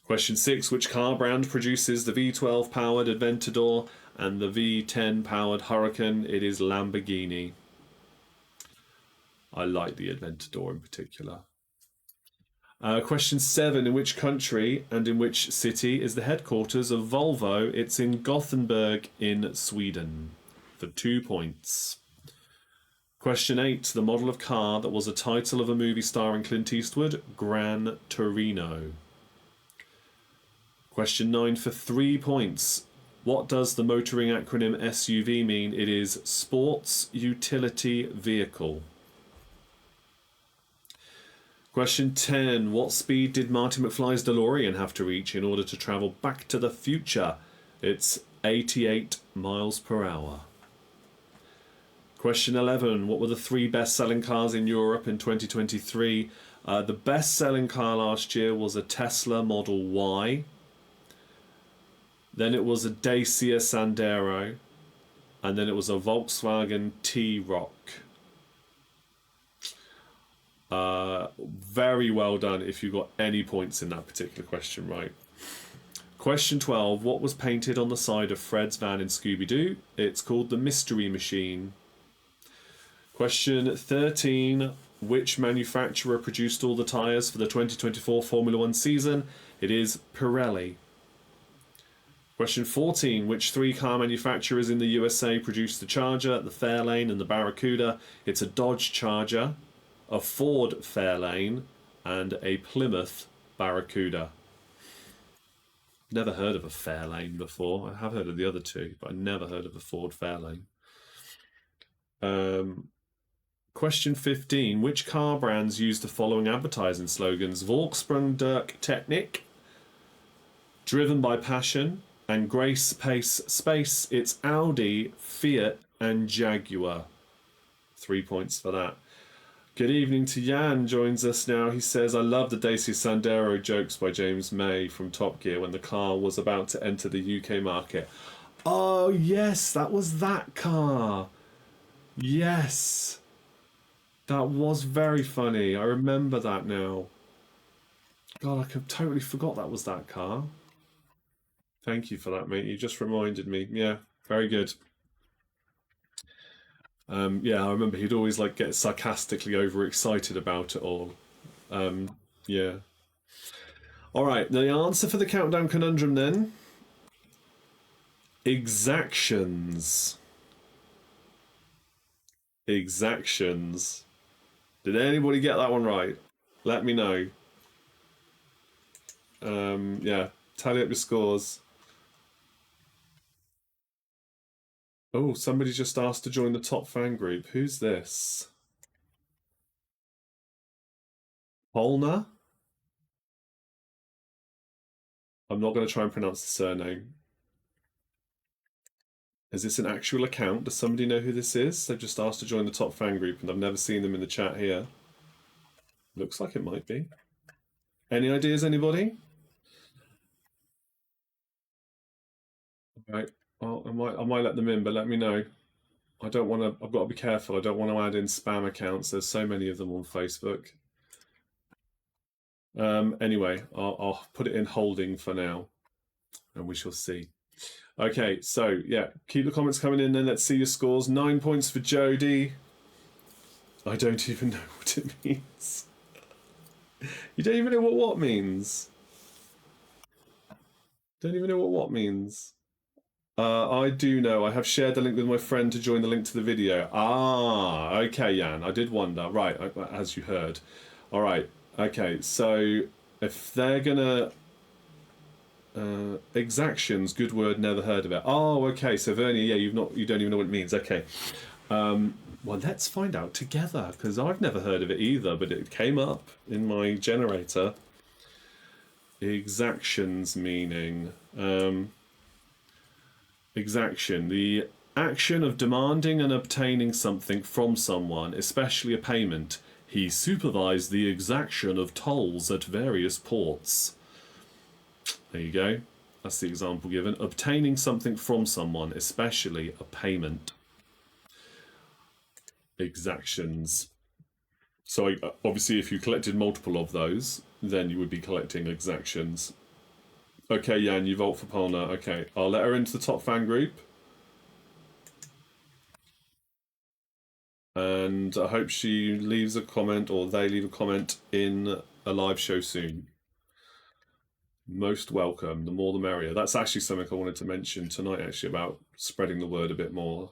Question 6. Which car brand produces the V12 powered Aventador and the V10 powered Huracan? It is Lamborghini. I like the Aventador in particular. Question 7. In which country and in which city is the headquarters of Volvo? It's in Gothenburg in Sweden, for 2 points. Question 8. The model of car that was a title of a movie starring Clint Eastwood, Gran Torino. Question 9 for 3 points. What does the motoring acronym SUV mean? It is Sports Utility Vehicle. Question 10. What speed did Marty McFly's DeLorean have to reach in order to travel back to the future? It's 88 miles per hour. Question 11. What were the 3 best-selling cars in Europe in 2023? The best-selling car last year was a Tesla Model Y. Then it was a Dacia Sandero. And then it was a Volkswagen T-Roc. Very well done if you got any points in that particular question right. Question 12. What was painted on the side of Fred's van in Scooby-Doo? It's called the Mystery Machine. Question 13. Which manufacturer produced all the tyres for the 2024 Formula 1 season? It is Pirelli. Question 14. Which 3 car manufacturers in the USA produced the Charger, the Fairlane, and the Barracuda? It's a Dodge Charger, a Ford Fairlane, and a Plymouth Barracuda. Never heard of a Fairlane before. I have heard of the other 2, but I never heard of a Ford Fairlane. Question 15. Which car brands use the following advertising slogans? Volkswagen Technik, Driven by Passion, and Grace, Pace, Space. It's Audi, Fiat, and Jaguar. 3 points for that. Good evening to Jan, joins us now. He says, I love the Dacia Sandero jokes by James May from Top Gear when the car was about to enter the UK market. Oh, yes, that was that car. Yes. That was very funny. I remember that now. God, I totally forgot that was that car. Thank you for that, mate. You just reminded me. Yeah, very good. Yeah, I remember he'd always get sarcastically overexcited about it all. Yeah. All right, the answer for the countdown conundrum then. Exactions. Exactions. Did anybody get that one right? Let me know. Yeah, tally up your scores. Oh, somebody just asked to join the top fan group. Who's this? Polna? I'm not going to try and pronounce the surname. Is this an actual account? Does somebody know who this is? They've just asked to join the top fan group and I've never seen them in the chat here. Looks like it might be. Any ideas, anybody? Right. Well, I might let them in, but let me know. I don't want to. I've got to be careful. I don't want to add in spam accounts. There's so many of them on Facebook. Anyway, I'll put it in holding for now, and we shall see. Okay, so yeah, keep the comments coming in. Then let's see your scores. 9 points for Jodie. I don't even know what it means. You don't even know what means. Don't even know what means. I do know. I have shared the link with my friend to join the link to the video. Ah, okay, Jan. I did wonder. Right, as you heard. All right. Okay, so if they're gonna exactions, good word, never heard of it. Oh, okay. So Vernia, yeah, you don't even know what it means. Okay. Well, let's find out together because I've never heard of it either, but it came up in my generator. Exactions meaning. Exaction, the action of demanding and obtaining something from someone, especially a payment. He supervised the exaction of tolls at various ports. There you go. That's the example given. Obtaining something from someone, especially a payment. Exactions. So obviously if you collected multiple of those, then you would be collecting exactions. Okay, Jan, you vote for Polna. Okay, I'll let her into the top fan group. And I hope she leaves a comment or they leave a comment in a live show soon. Most welcome. The more the merrier. That's actually something I wanted to mention tonight, actually, about spreading the word a bit more.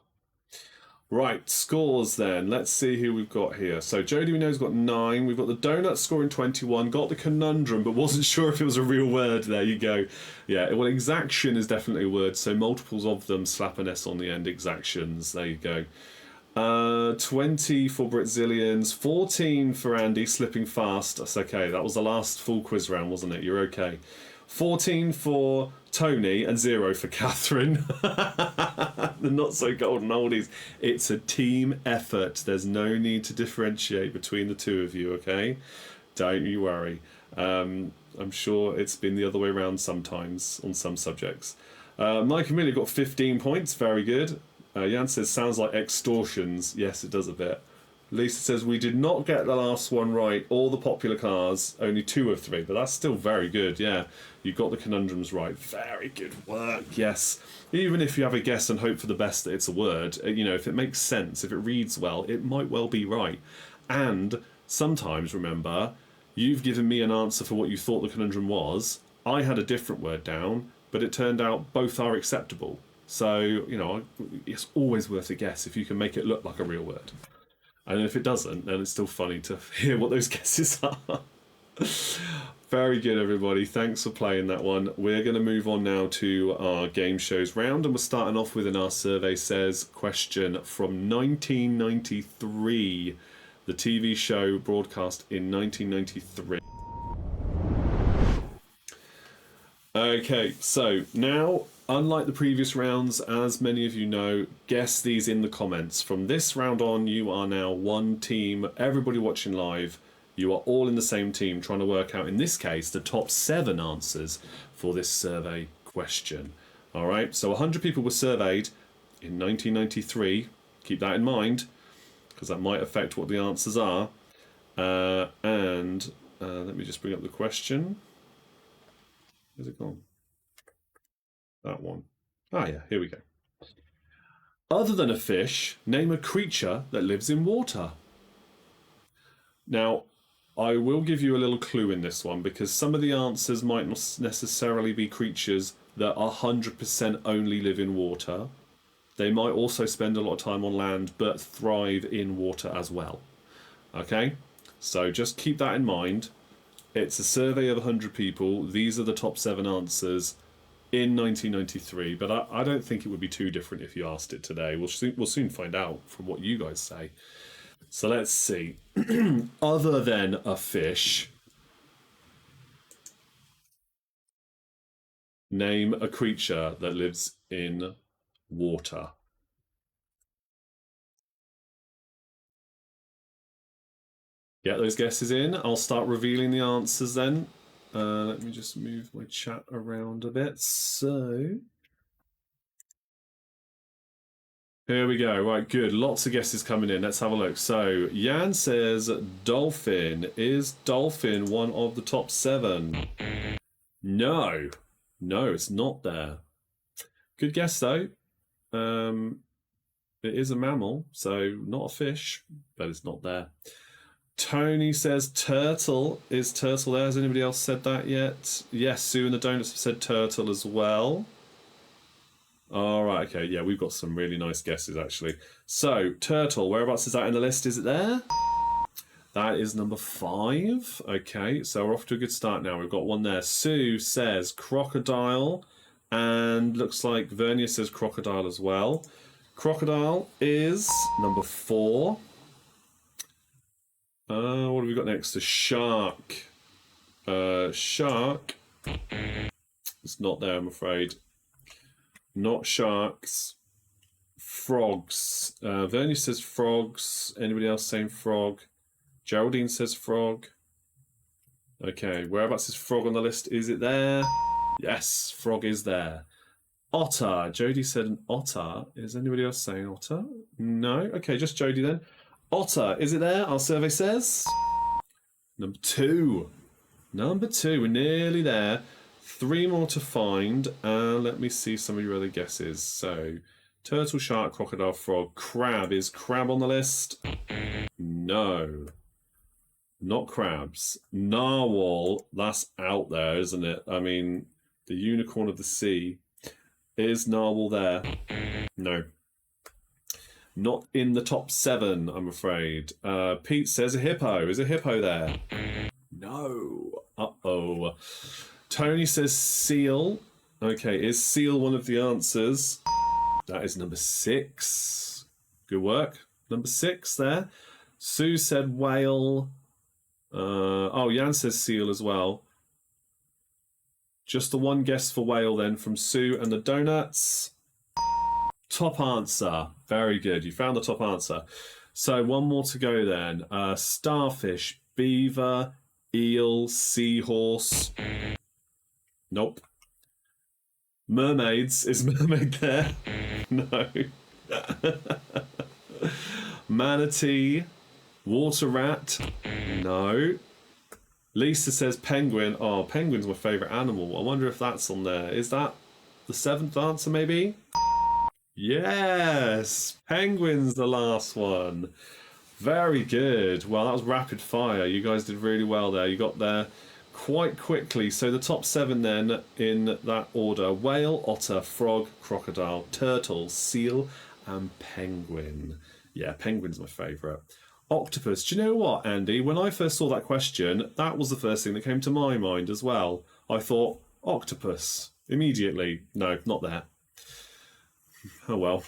Right, scores then. Let's see who we've got here. So Jodie we know has got 9. We've got the donut scoring 21. Got the conundrum, but wasn't sure if it was a real word. There you go. Yeah, well, exaction is definitely a word. So multiples of them slap an S on the end. Exactions. There you go. 20 for Brazilians, 14 for Andy, slipping fast. That's okay. That was the last full quiz round, wasn't it? You're okay. 14 for Tony and 0 for Catherine. The not so golden oldies. It's a team effort. There's no need to differentiate between the two of you, okay? Don't you worry. I'm sure it's been the other way around sometimes on some subjects. Mike Amelia got 15 points. Very good. Jan says, sounds like extortions. Yes, it does a bit. Lisa says, we did not get the last one right. All the popular cars, only 2 of 3. But that's still very good, yeah. You got the conundrums right. Very good work, yes. Even if you have a guess and hope for the best that it's a word, you know, if it makes sense, if it reads well, it might well be right. And sometimes, remember, you've given me an answer for what you thought the conundrum was. I had a different word down, but it turned out both are acceptable. So, you know, it's always worth a guess if you can make it look like a real word. And if it doesn't, then it's still funny to hear what those guesses are. Very good, everybody. Thanks for playing that one. We're going to move on now to our game shows round, and we're starting off with an Our Survey Says question from 1993. The TV show broadcast in 1993. Okay, so now, unlike the previous rounds, as many of you know, guess these in the comments. From this round on, you are now one team. Everybody watching live, you are all in the same team trying to work out, in this case, the top 7 answers for this survey question. All right, so 100 people were surveyed in 1993. Keep that in mind, because that might affect what the answers are. Let me just bring up the question. Where's it gone? That one. Ah, yeah, here we go. Other than a fish, name a creature that lives in water. Now, I will give you a little clue in this one because some of the answers might not necessarily be creatures that 100% only live in water. They might also spend a lot of time on land but thrive in water as well. Okay? So just keep that in mind. It's a survey of 100 people. These are the top 7 answers in 1993, but I don't think it would be too different if you asked it today. We'll soon find out from what you guys say. So let's see. Other than a fish, name a creature that lives in water. Get those guesses in. I'll start revealing the answers then. Let me just move my chat around a bit. So, here we go. Right, good. Lots of guesses coming in. Let's have a look. So, Jan says dolphin. Is dolphin one of the top 7? No. No, it's not there. Good guess, though. It is a mammal, so not a fish, but it's not there. Tony says turtle. Is turtle there? Has anybody else said that yet? Yes, Sue and the Donuts have said turtle as well. All right, okay, yeah, we've got some really nice guesses, actually. So, turtle, whereabouts is that in the list? Is it there? That is number 5. Okay, so we're off to a good start now. We've got one there. Sue says crocodile, and looks like Vernia says crocodile as well. Crocodile is number 4. What have we got next? A shark. Shark. It's not there, I'm afraid. Not sharks. Frogs. Vernie says frogs. Anybody else saying frog? Geraldine says frog. Okay, whereabouts is frog on the list? Is it there? Yes, frog is there. Otter. Jodie said an otter. Is anybody else saying otter? No? Okay, just Jodie then. Otter, is it there? Our survey says. Number 2. Number 2, we're nearly there. 3 more to find. Let me see some of your other guesses. So, turtle, shark, crocodile, frog, crab. Is crab on the list? No. Not crabs. Narwhal, that's out there, isn't it? I mean, the unicorn of the sea. Is narwhal there? No. Not in the top 7, I'm afraid. Pete says a hippo. Is a hippo there? No. Uh-oh. Tony says seal. Okay, is seal one of the answers? That is number 6. Good work. Number 6 there. Sue said whale. Oh, Jan says seal as well. Just the one guess for whale then from Sue and the Donuts. Top answer. Very good. You found the top answer. So one more to go then. Starfish, beaver, eel, seahorse. Nope. Mermaids. Is mermaid there? No. Manatee. Water rat. No. Lisa says penguin. Oh, penguin's my favourite animal. I wonder if that's on there. Is that the 7th answer maybe? Yes! Penguin's the last one. Very good. Well, that was rapid fire. You guys did really well there. You got there quite quickly. So the top 7 then in that order. Whale, otter, frog, crocodile, turtle, seal, and penguin. Yeah, penguin's my favourite. Octopus. Do you know what, Andy? When I first saw that question, that was the first thing that came to my mind as well. I thought, octopus. Immediately. No, not there. Oh well.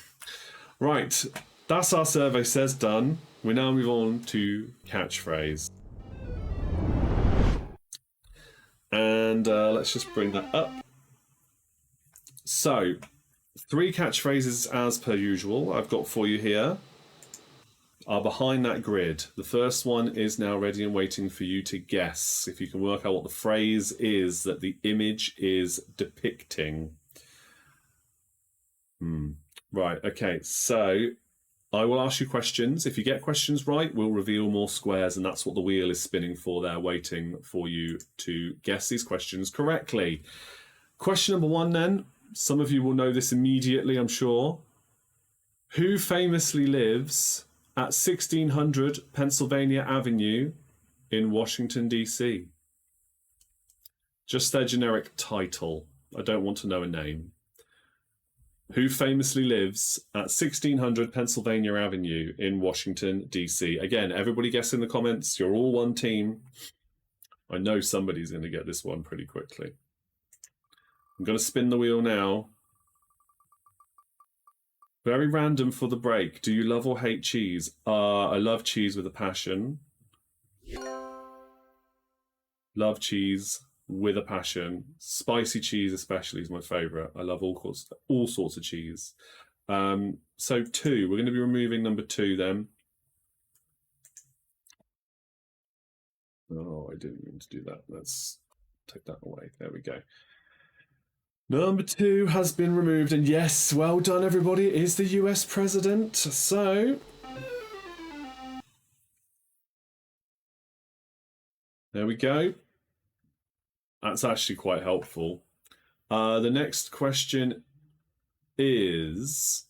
Right, that's our survey says done. We now move on to catchphrase. And let's just bring that up. So, 3 catchphrases as per usual I've got for you here are behind that grid. The first one is now ready and waiting for you to guess if you can work out what the phrase is that the image is depicting. Right, okay, so I will ask you questions. If you get questions right, we'll reveal more squares, and that's what the wheel is spinning for there, waiting for you to guess these questions correctly. Question number 1 then. Some of you will know this immediately, I'm sure. Who famously lives at 1600 Pennsylvania Avenue in Washington, D.C.? Just their generic title. I don't want to know a name. Who famously lives at 1600 Pennsylvania Avenue in Washington, D.C.? Again, everybody guess in the comments. You're all one team. I know somebody's going to get this one pretty quickly. I'm going to spin the wheel now. Very random for the break. Do you love or hate cheese? I love cheese with a passion. Love cheese with a passion. Spicy cheese especially is my favourite. I love all sorts of cheese. So 2. We're going to be removing number 2 then. Oh, I didn't mean to do that. Let's take that away. There we go. Number 2 has been removed, and yes, well done everybody, it is the US president. So there we go. That's actually quite helpful. The next question is,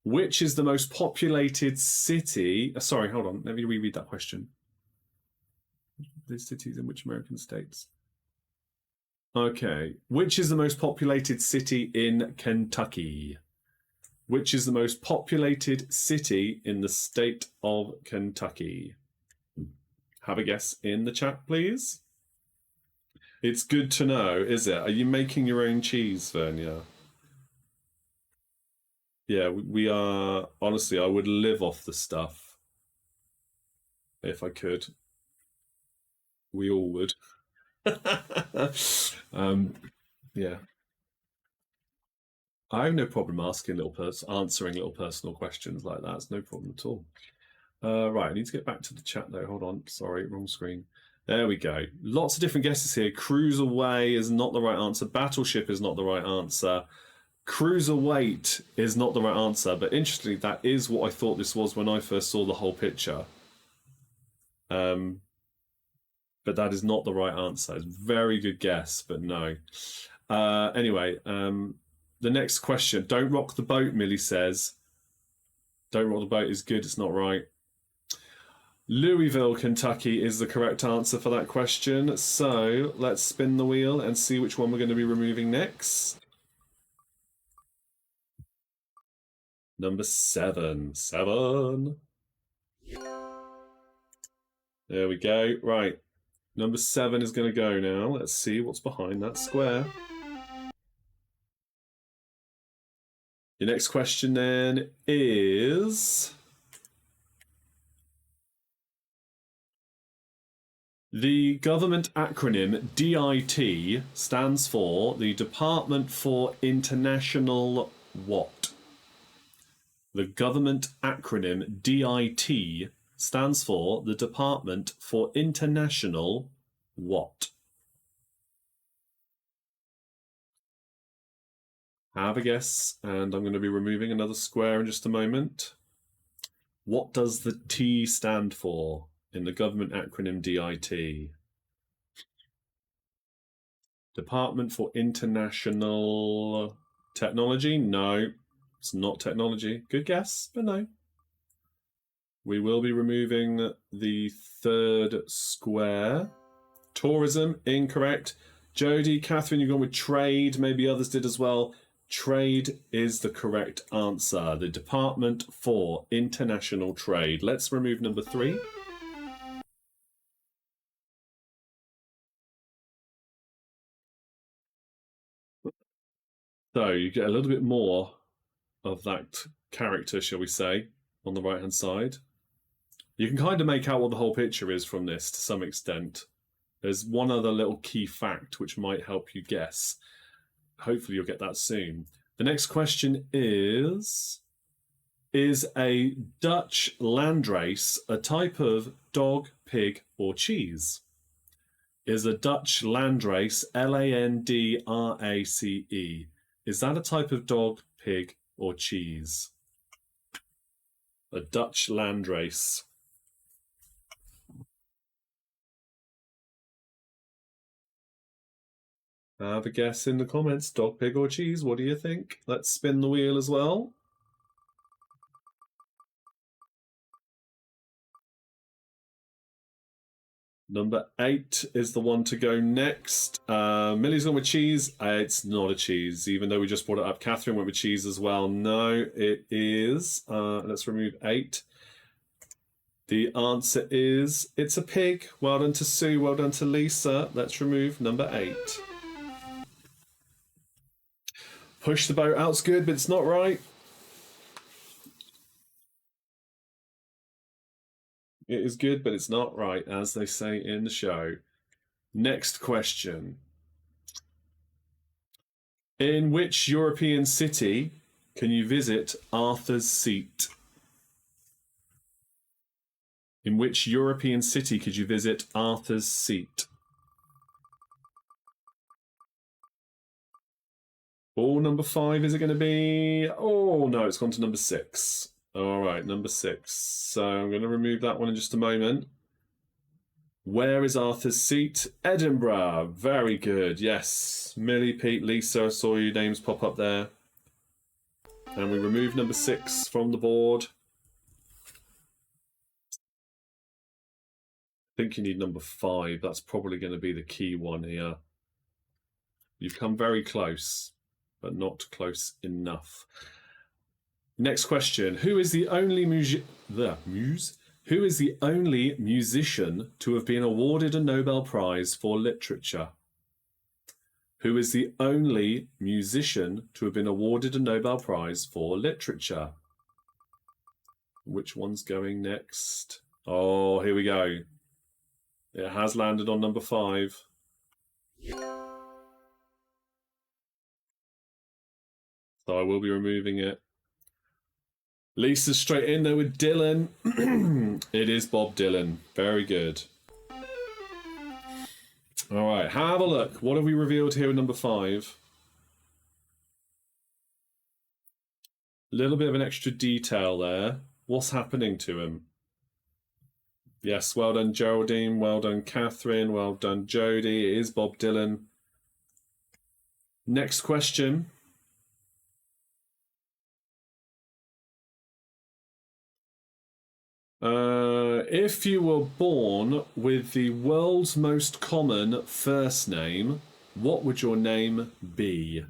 which is the most populated city? Sorry, hold on. Let me reread that question. The cities in which American states? Okay. Which is the most populated city in Kentucky? Which is the most populated city in the state of Kentucky? Have a guess in the chat, please. It's good to know, is it? Are you making your own cheese, Vernia? Yeah, we are. Honestly, I would live off the stuff if I could. We all would. Yeah. I have no problem answering little personal questions like that. It's no problem at all. Right, I need to get back to the chat though. Hold on. Sorry, wrong screen. There we go. Lots of different guesses here. Cruiserweight is not the right answer. Battleship is not the right answer. Cruiserweight is not the right answer. But interestingly, that is what I thought this was when I first saw the whole picture. But that is not the right answer. It's a very good guess, but no. Anyway, the next question. Don't rock the boat, Millie says. Don't rock the boat is good. It's not right. Louisville, Kentucky is the correct answer for that question. So let's spin the wheel and see which one we're going to be removing next. Number 7. 7. There we go. Right. Number 7 is going to go now. Let's see what's behind that square. Your next question then is... The government acronym DIT stands for the Department for International what? The government acronym DIT stands for the Department for International what? Have a guess, and I'm going to be removing another square in just a moment. What does the T stand for in the government acronym DIT? Department for International Technology? No, it's not technology. Good guess, but no. We will be removing the 3rd square. Tourism, incorrect. Jodie, Catherine, you've gone with trade. Maybe others did as well. Trade is the correct answer. The Department for International Trade. Let's remove number 3. So you get a little bit more of that character, shall we say, on the right-hand side. You can kind of make out what the whole picture is from this to some extent. There's one other little key fact which might help you guess. Hopefully you'll get that soon. The next question is a Dutch landrace a type of dog, pig, or cheese? Is a Dutch landrace, Landrace, is that a type of dog, pig, or cheese? A Dutch landrace. Have a guess in the comments. Dog, pig, or cheese? What do you think? Let's spin the wheel as well. Number 8 is the one to go next. Millie's gone with cheese. It's not a cheese, even though we just brought it up. Catherine went with cheese as well. No, it is. Let's remove 8. The answer is it's a pig. Well done to Sue, well done to Lisa. Let's remove number 8. Push the boat out's good, but it's not right. It is good, but it's not right, as they say in the show. Next question. In which European city can you visit Arthur's Seat? In which European city could you visit Arthur's Seat? Oh, number 5, is it going to be? Oh, no, it's gone to number 6. All right, number 6. So I'm going to remove that one in just a moment. Where is Arthur's Seat? Edinburgh. Very good. Yes. Millie, Pete, Lisa, I saw your names pop up there. And we remove number 6 from the board. I think you need number 5. That's probably going to be the key one here. You've come very close, but not close enough. Next question. Who is the only Who is the only musician to have been awarded a Nobel Prize for Literature? Who is the only musician to have been awarded a Nobel Prize for Literature? Which one's going next? Oh, here we go. It has landed on number 5. So I will be removing it. Lisa's straight in there with Dylan. It is Bob Dylan. Very good. All right, have a look. What have we revealed here in number 5? A little bit of an extra detail there. What's happening to him? Yes, well done, Geraldine. Well done, Catherine. Well done, Jodie. It is Bob Dylan. Next question. If you were born with the world's most common first name, what would your name be?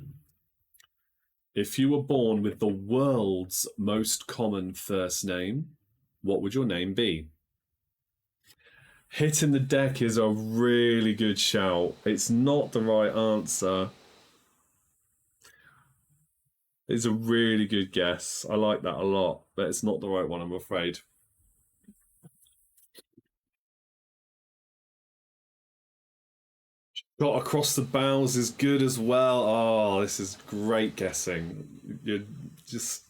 If you were born with the world's most common first name, what would your name be? Hitting the deck is a really good shout. It's not the right answer. It's a really good guess. I like that a lot, but it's not the right one, I'm afraid. Got across the bows is good as well. Oh, this is great guessing. You're just...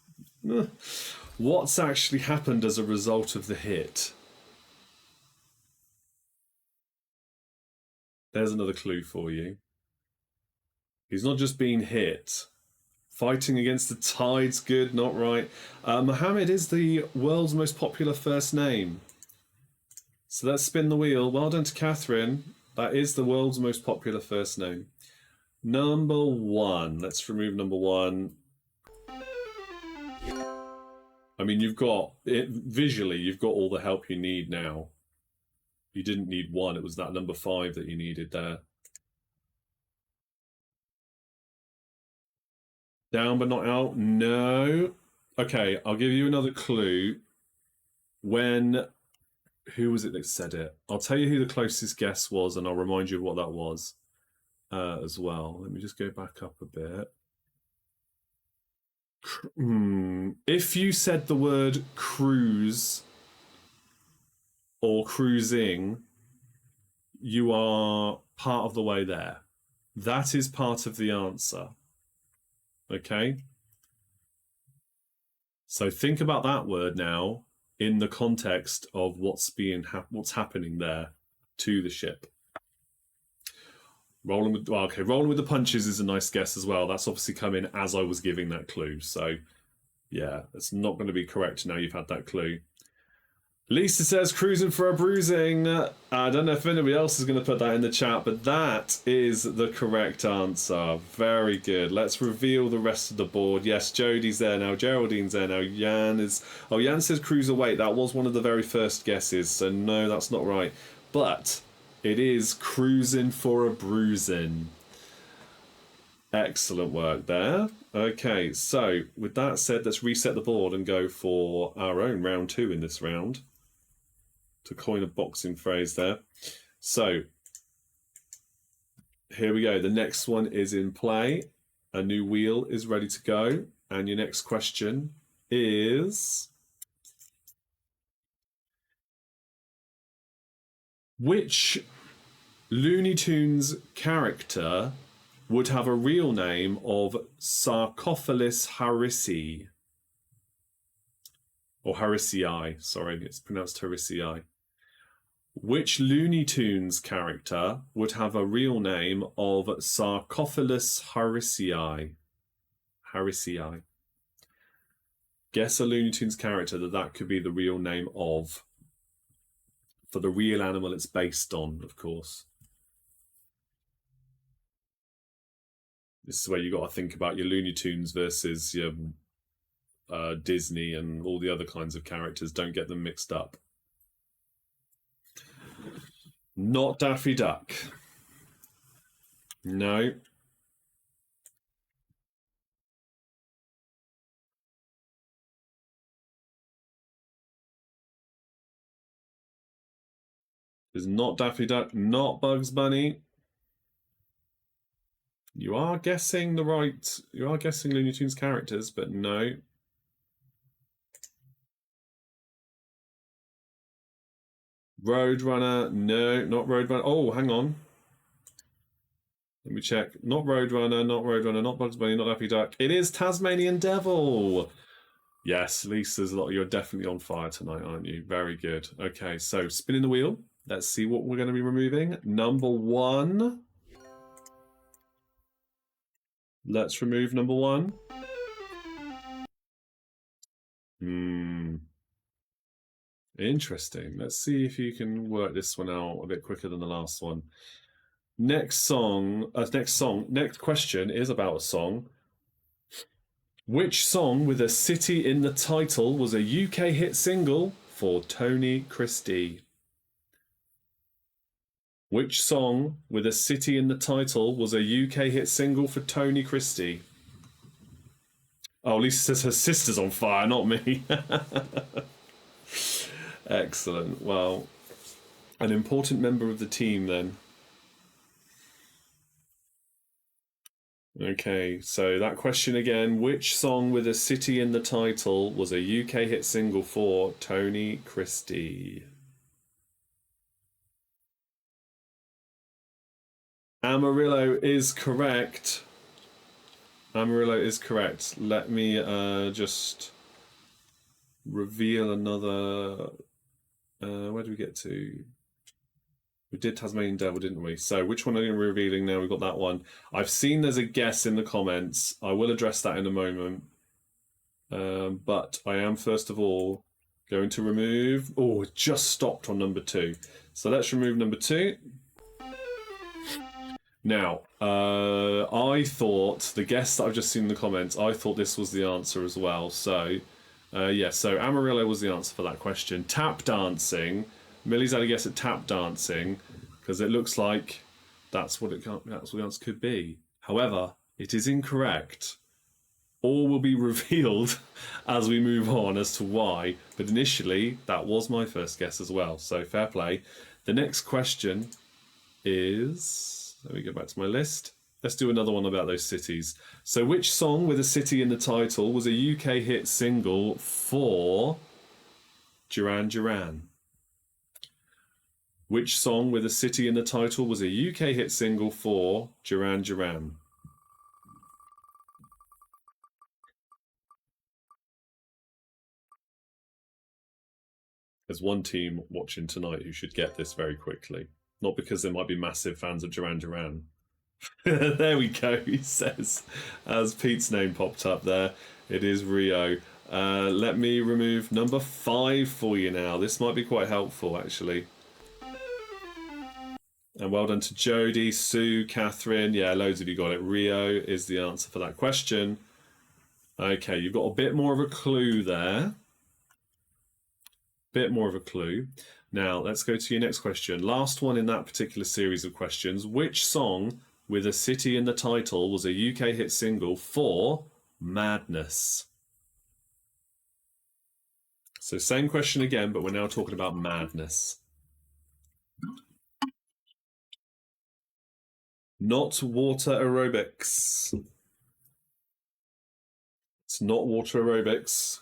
What's actually happened as a result of the hit? There's another clue for you. He's not just been hit. Fighting against the tide's good, not right. Mohammed is the world's most popular first name. So let's spin the wheel. Well done to Catherine. That is the world's most popular first name. Number 1. Let's remove number 1. I mean, you've got it visually. You've got all the help you need now. You didn't need 1. It was that number 5 that you needed there. Down but not out? No. Okay, I'll give you another clue. Who was it that said it? I'll tell you who the closest guess was, and I'll remind you of what that was as well. Let me just go back up a bit. If you said the word cruise or cruising, you are part of the way there. That is part of the answer. Okay? So think about that word now in the context of what's happening there to the ship. Rolling with the punches is a nice guess as well. That's obviously come in as I was giving that clue. So yeah, it's not going to be correct now you've had that clue. Lisa says cruising for a bruising. I don't know if anybody else is going to put that in the chat, but that is the correct answer. Very good. Let's reveal the rest of the board. Yes, Jodie's there now. Geraldine's there now. Jan says cruiserweight. That was one of the very first guesses, so no, that's not right. But it is cruising for a bruising. Excellent work there. Okay, so with that said, let's reset the board and go for our own round 2 in this round. to coin a boxing phrase there. So here we go. The next one is in play. A new wheel is ready to go. And your next question is, which Looney Tunes character would have a real name of Sarcophagus harrisii? Or harrisii, sorry, it's pronounced harrisii. Which Looney Tunes character would have a real name of Sarcophagus harrisii? Harrisii. Guess a Looney Tunes character that could be the real name of. For the real animal it's based on, of course. This is where you got to think about your Looney Tunes versus your Disney and all the other kinds of characters. Don't get them mixed up. Not Daffy Duck. No. It's not Daffy Duck, not Bugs Bunny. You are guessing Looney Tunes characters, but no. Roadrunner, no, not Roadrunner. Oh, hang on. Let me check. Not Roadrunner, not Bugs Bunny, not Daffy Duck. It is Tasmanian Devil. Yes, Lisa's you're definitely on fire tonight, aren't you? Very good. Okay, so spinning the wheel. Let's see what we're going to be removing. Number 1. Let's remove number 1. Interesting. Let's see if you can work this one out a bit quicker than the last one. Next question is about a song. Which song with a city in the title was a UK hit single for Tony Christie? Which song with a city in the title was a UK hit single for Tony Christie? Oh, Lisa says her sister's on fire, not me. Excellent. Well, an important member of the team then. Okay, so that question again. Which song with a city in the title was a UK hit single for Tony Christie? Amarillo is correct. Amarillo is correct. Let me just reveal another... where do we get to? We did Tasmanian Devil, didn't we? So which one are we revealing now? We've got that one. I've seen there's a guess in the comments. I will address that in a moment. But I am, first of all, going to remove... Oh, it just stopped on number 2. So let's remove number 2. Now, I thought, the guess that I've just seen in the comments, I thought this was the answer as well. So, yeah, so Amarillo was the answer for that question. Tap dancing. Millie's had a guess at tap dancing, because it looks like that's what the answer could be. However, it is incorrect. All will be revealed as we move on as to why. But initially, that was my first guess as well. So, fair play. The next question is... Let me go back to my list. Let's do another one about those cities. So which song with a city in the title was a UK hit single for Duran Duran? Which song with a city in the title was a UK hit single for Duran Duran? There's one team watching tonight who should get this very quickly. Not because they might be massive fans of Duran Duran. There we go, he says. As Pete's name popped up there, it is Rio. Let me remove number 5 for you now. This might be quite helpful, actually. And well done to Jodie, Sue, Catherine. Yeah, loads of you got it. Rio is the answer for that question. Okay, you've got a bit more of a clue there. Bit more of a clue. Now, let's go to your next question. Last one in that particular series of questions. Which song with a city in the title was a UK hit single for Madness? So same question again, but we're now talking about madness. Not water aerobics. It's not water aerobics.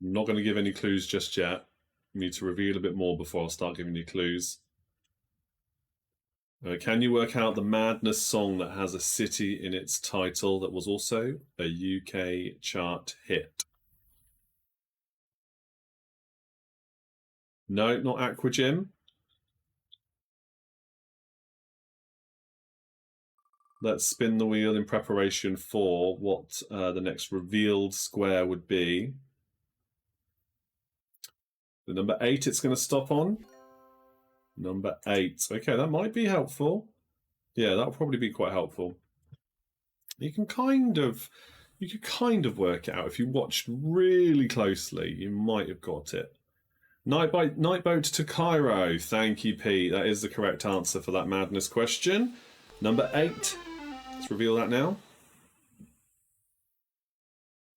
I'm not going to give any clues just yet. I need to reveal a bit more before I'll start giving you clues. Can you work out the Madness song that has a city in its title that was also a UK chart hit? No, not Aqua Gym. Let's spin the wheel in preparation for what the next revealed square would be. The number 8 it's going to stop on. Number 8. Okay, that might be helpful. Yeah, that'll probably be quite helpful. You can kind of work it out. If you watched really closely, you might have got it. Night boat to Cairo. Thank you, Pete. That is the correct answer for that madness question. Number 8. Let's reveal that now.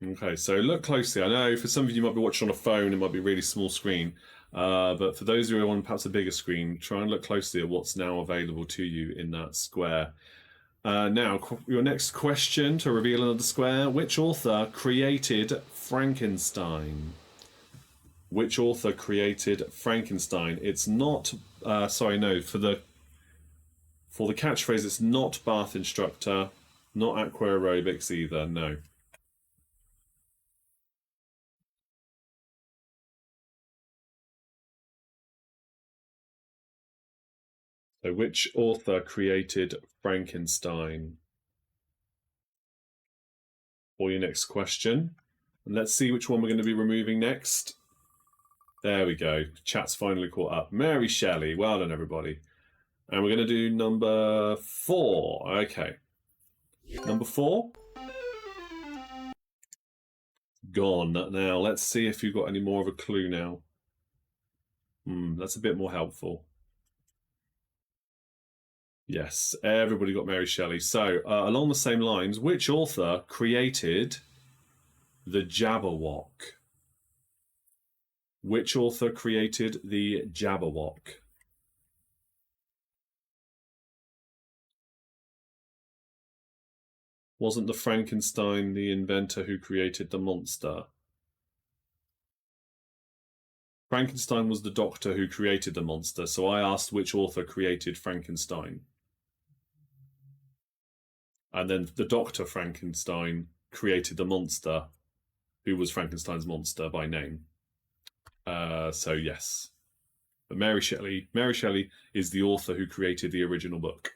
Okay, so look closely. I know for some of you, you might be watching on a phone, it might be a really small screen. But for those of you who are on perhaps a bigger screen, try and look closely at what's now available to you in that square. Now, your next question to reveal another square. Which author created Frankenstein? Which author created Frankenstein? It's not, for the catchphrase, it's not bath instructor, not aqua aerobics either, no. So which author created Frankenstein? For your next question. And let's see which one we're going to be removing next. There we go. Chat's finally caught up. Mary Shelley. Well done, everybody. And we're going to do number 4. Okay. Number 4. Gone. Now, let's see if you've got any more of a clue now. That's a bit more helpful. Yes, everybody got Mary Shelley. So, along the same lines, which author created the Jabberwock? Which author created the Jabberwock? Wasn't the Frankenstein the inventor who created the monster? Frankenstein was the doctor who created the monster, so I asked which author created Frankenstein. And then the Dr. Frankenstein created the monster, who was Frankenstein's monster by name. So yes. But Mary Shelley is the author who created the original book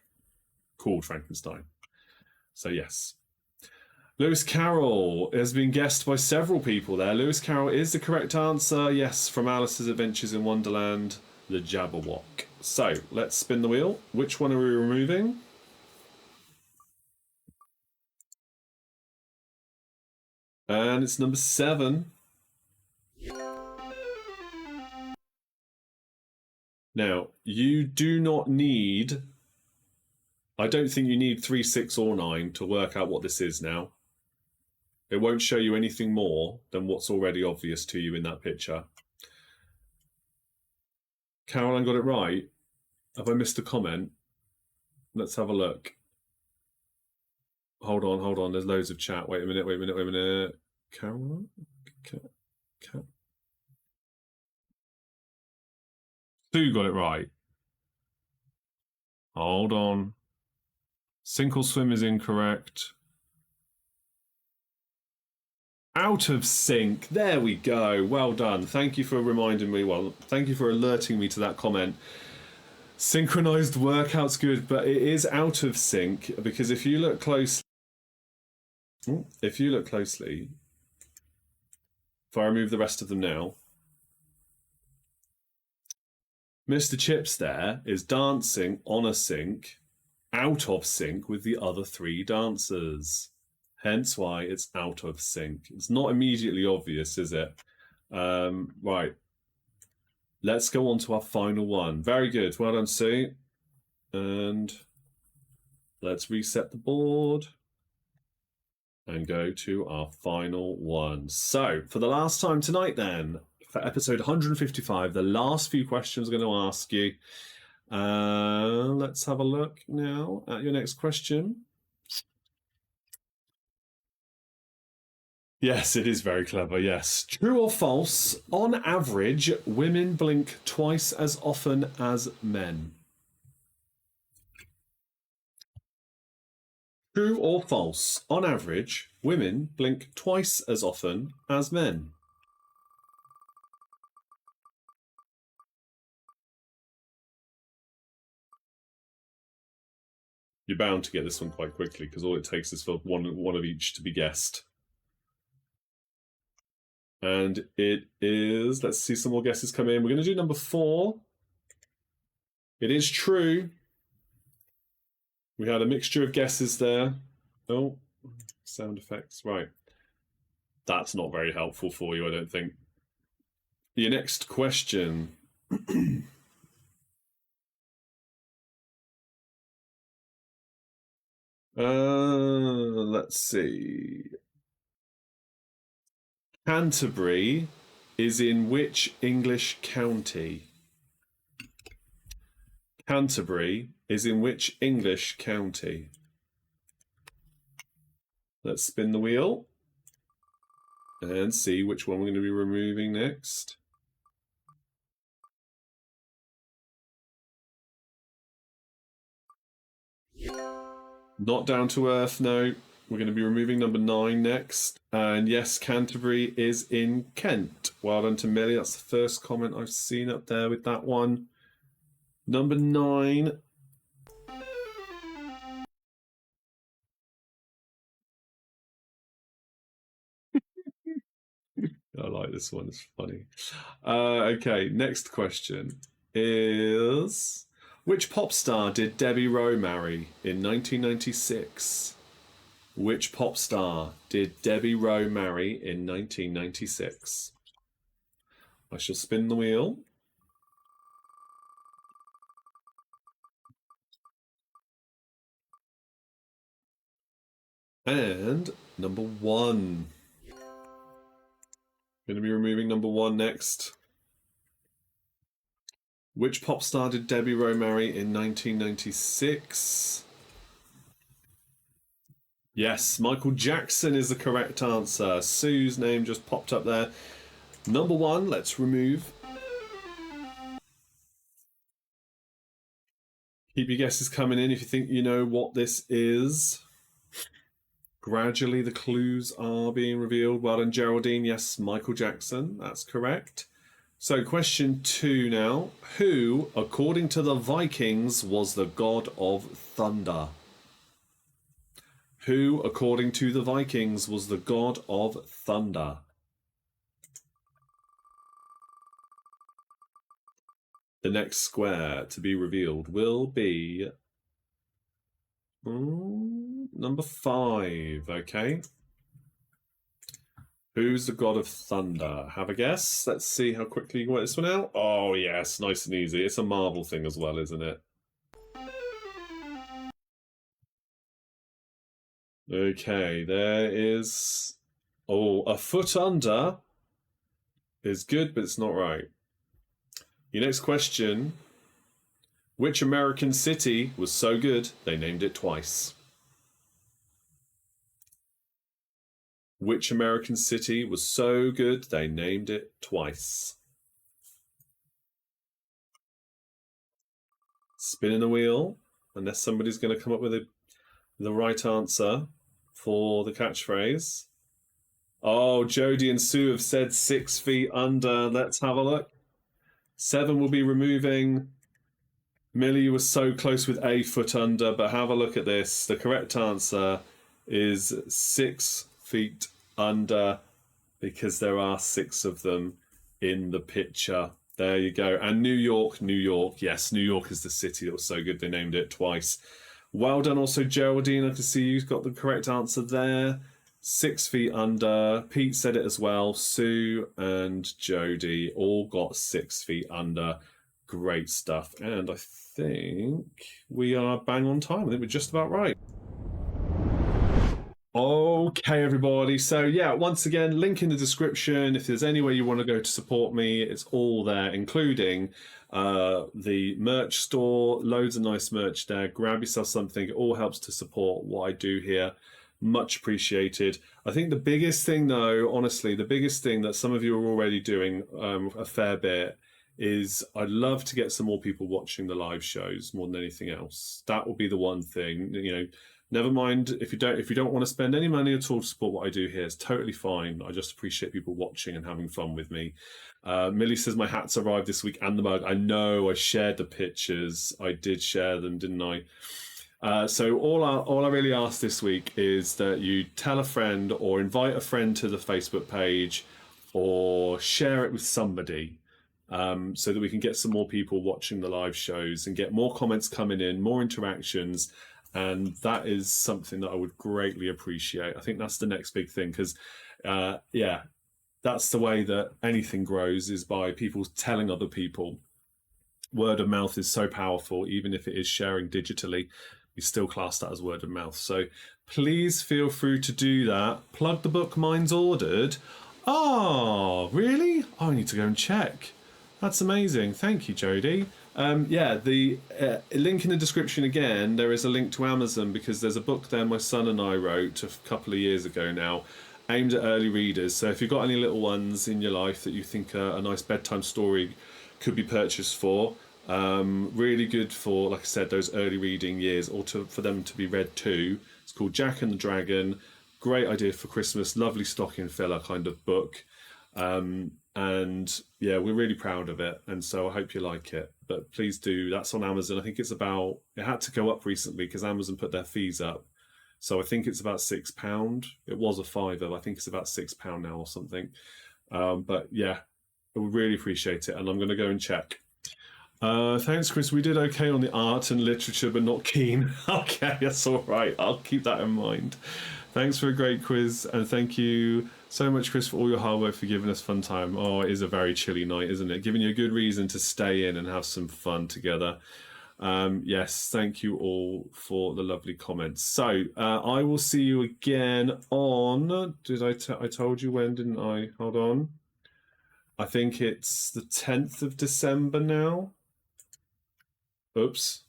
called Frankenstein. So yes. Lewis Carroll has been guessed by several people there. Lewis Carroll is the correct answer. Yes, from Alice's Adventures in Wonderland, the Jabberwock. So let's spin the wheel. Which one are we removing? And it's number 7. Now, you do not need... I don't think you need 3, 6, or 9 to work out what this is now. It won't show you anything more than what's already obvious to you in that picture. Caroline got it right. Have I missed a comment? Let's have a look. Hold on. There's loads of chat. Wait a minute. Caroline? Sue got it right. Hold on. Sink or swim is incorrect. Out of sync. There we go. Well done. Thank you for reminding me. Well, thank you for alerting me to that comment. Synchronized workout's good, but it is out of sync because if you look closely, if I remove the rest of them now, Mr. Chips there is dancing on a sync, out of sync with the other 3 dancers. Hence why it's out of sync. It's not immediately obvious, is it? Right. Let's go on to our final one. Very good. Well done, Sue. And let's reset the board and go to our final one. So, for the last time tonight then, for episode 155, the last few questions I'm going to ask you. Let's have a look now at your next question. Yes, it is very clever, yes. True or false, on average, women blink twice as often as men? True or false, on average, women blink twice as often as men? You're bound to get this one quite quickly because all it takes is for one of each to be guessed. And it is, let's see some more guesses come in. We're going to do number 4. It is true. We had a mixture of guesses there. Oh, sound effects. Right. That's not very helpful for you, I don't think. Your next question. Let's see. Canterbury is in which English county? Canterbury is in which English county? Let's spin the wheel and see which one we're going to be removing next. Not down to earth, no. We're going to be removing number 9 next. And yes, Canterbury is in Kent. Well done to Millie. That's the first comment I've seen up there with that one. Number 9. I like this one. It's funny. Okay, next question is... Which pop star did Debbie Rowe marry in 1996? Which pop star did Debbie Rowe marry in 1996? I shall spin the wheel. And number 1. Going to be removing number 1 next. Which pop star did Debbie Rowe marry in 1996? Yes, Michael Jackson is the correct answer. Sue's name just popped up there. Number 1, let's remove. Keep your guesses coming in if you think you know what this is. Gradually, the clues are being revealed. Well done, Geraldine. Yes, Michael Jackson. That's correct. So, question 2 now. Who, according to the Vikings, was the god of thunder? Who, according to the Vikings, was the god of thunder? The next square to be revealed will be number 5, okay? Who's the god of thunder? Have a guess. Let's see how quickly you can work this one out. Oh, yes, nice and easy. It's a Marvel thing as well, isn't it? Okay, there is... Oh, a foot under is good, but it's not right. Your next question. Which American city was so good they named it twice? Which American city was so good they named it twice? Spinning the wheel, unless somebody's going to come up with the right answer for the catchphrase. Oh, Jodie and Sue have said 6 feet under. Let's have a look. 7 will be removing. Millie was so close with a foot under, but have a look at this. The correct answer is 6 feet under because there are 6 of them in the picture. There you go. And New York. Yes, New York is the city that was so good they named it twice. Well done also, Geraldine. I can see you've got the correct answer there. 6 feet under. Pete said it as well. Sue and Jodie all got 6 feet under Great stuff. And I think we are bang on time. I think we're just about right. Okay, everybody. So yeah, once again, link in the description. If there's any way you want to go to support me, it's all there, including the merch store. Loads of nice merch there. Grab yourself something. It all helps to support what I do here. Much appreciated. I think the biggest thing, though, honestly, the biggest thing that some of you are already doing a fair bit is I'd love to get some more people watching the live shows more than anything else. That will be the one thing, you know. Never mind if you don't want to spend any money at all to support what I do here. It's totally fine. I just appreciate people watching and having fun with me. Millie says my hats arrived this week and the mug. I know, I shared the pictures. I did share them, didn't I? So all I really ask this week is that you tell a friend or invite a friend to the Facebook page or share it with somebody, so that we can get some more people watching the live shows and get more comments coming in, more interactions. And that is something that I would greatly appreciate. I think that's the next big thing, because yeah, that's the way that anything grows, is by people telling other people. Word of mouth is so powerful. Even if it is sharing digitally, we still class that as word of mouth. So please feel free to do that. Plug the book Mine's Ordered. Oh, really? Oh, I need to go and check. That's amazing. Thank you, Jodie. Yeah, the link in the description again, there is a link to Amazon, because there's a book there my son and I wrote a couple of years ago now, aimed at early readers. So if you've got any little ones in your life that you think a nice bedtime story could be purchased for, really good for, like I said, those early reading years, or for them to be read too. It's called Jack and the Dragon. Great idea for Christmas, lovely stocking filler kind of book. And yeah, we're really proud of it, and so I hope you like it. But please do. That's on Amazon. I think it's about, it had to go up recently because Amazon put their fees up, so I think it's about £6. It was a £5. I think it's about £6 now or something. But yeah, I would really appreciate it, and I'm going to go and check. Thanks, Chris. We did okay on the art and literature, but not keen. Okay, that's all right. I'll keep that in mind. Thanks for a great quiz, and thank you so much, Chris, for all your hard work for giving us fun time. Oh, it is a very chilly night, isn't it? Giving you a good reason to stay in and have some fun together. Yes, thank you all for the lovely comments. So I will see you again on, I told you when, didn't I? Hold on. I think it's the 10th of December now. Oops.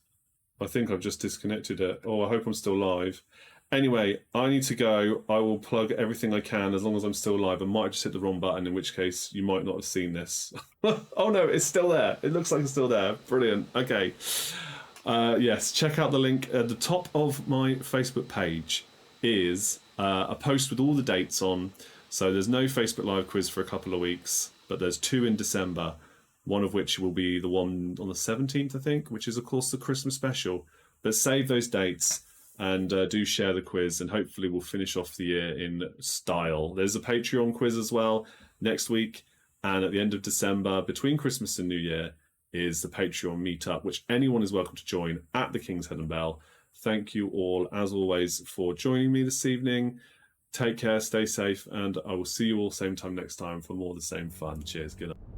I think I've just disconnected it. Oh, I hope I'm still live. Anyway, I need to go. I will plug everything I can as long as I'm still live. I might have just hit the wrong button, in which case you might not have seen this. Oh no, it's still there. It looks like it's still there. Brilliant. Okay. Yes, check out the link at the top of my Facebook page is a post with all the dates on. So there's no Facebook Live quiz for a couple of weeks, but there's 2 in December, one of which will be the one on the 17th, I think, which is, of course, the Christmas special. But save those dates and do share the quiz, and hopefully we'll finish off the year in style. There's a Patreon quiz as well next week, and at the end of December, between Christmas and New Year, is the Patreon meetup, which anyone is welcome to join at the King's Head and Bell. Thank you all, as always, for joining me this evening. Take care, stay safe, and I will see you all same time next time for more of the same fun. Cheers, good night.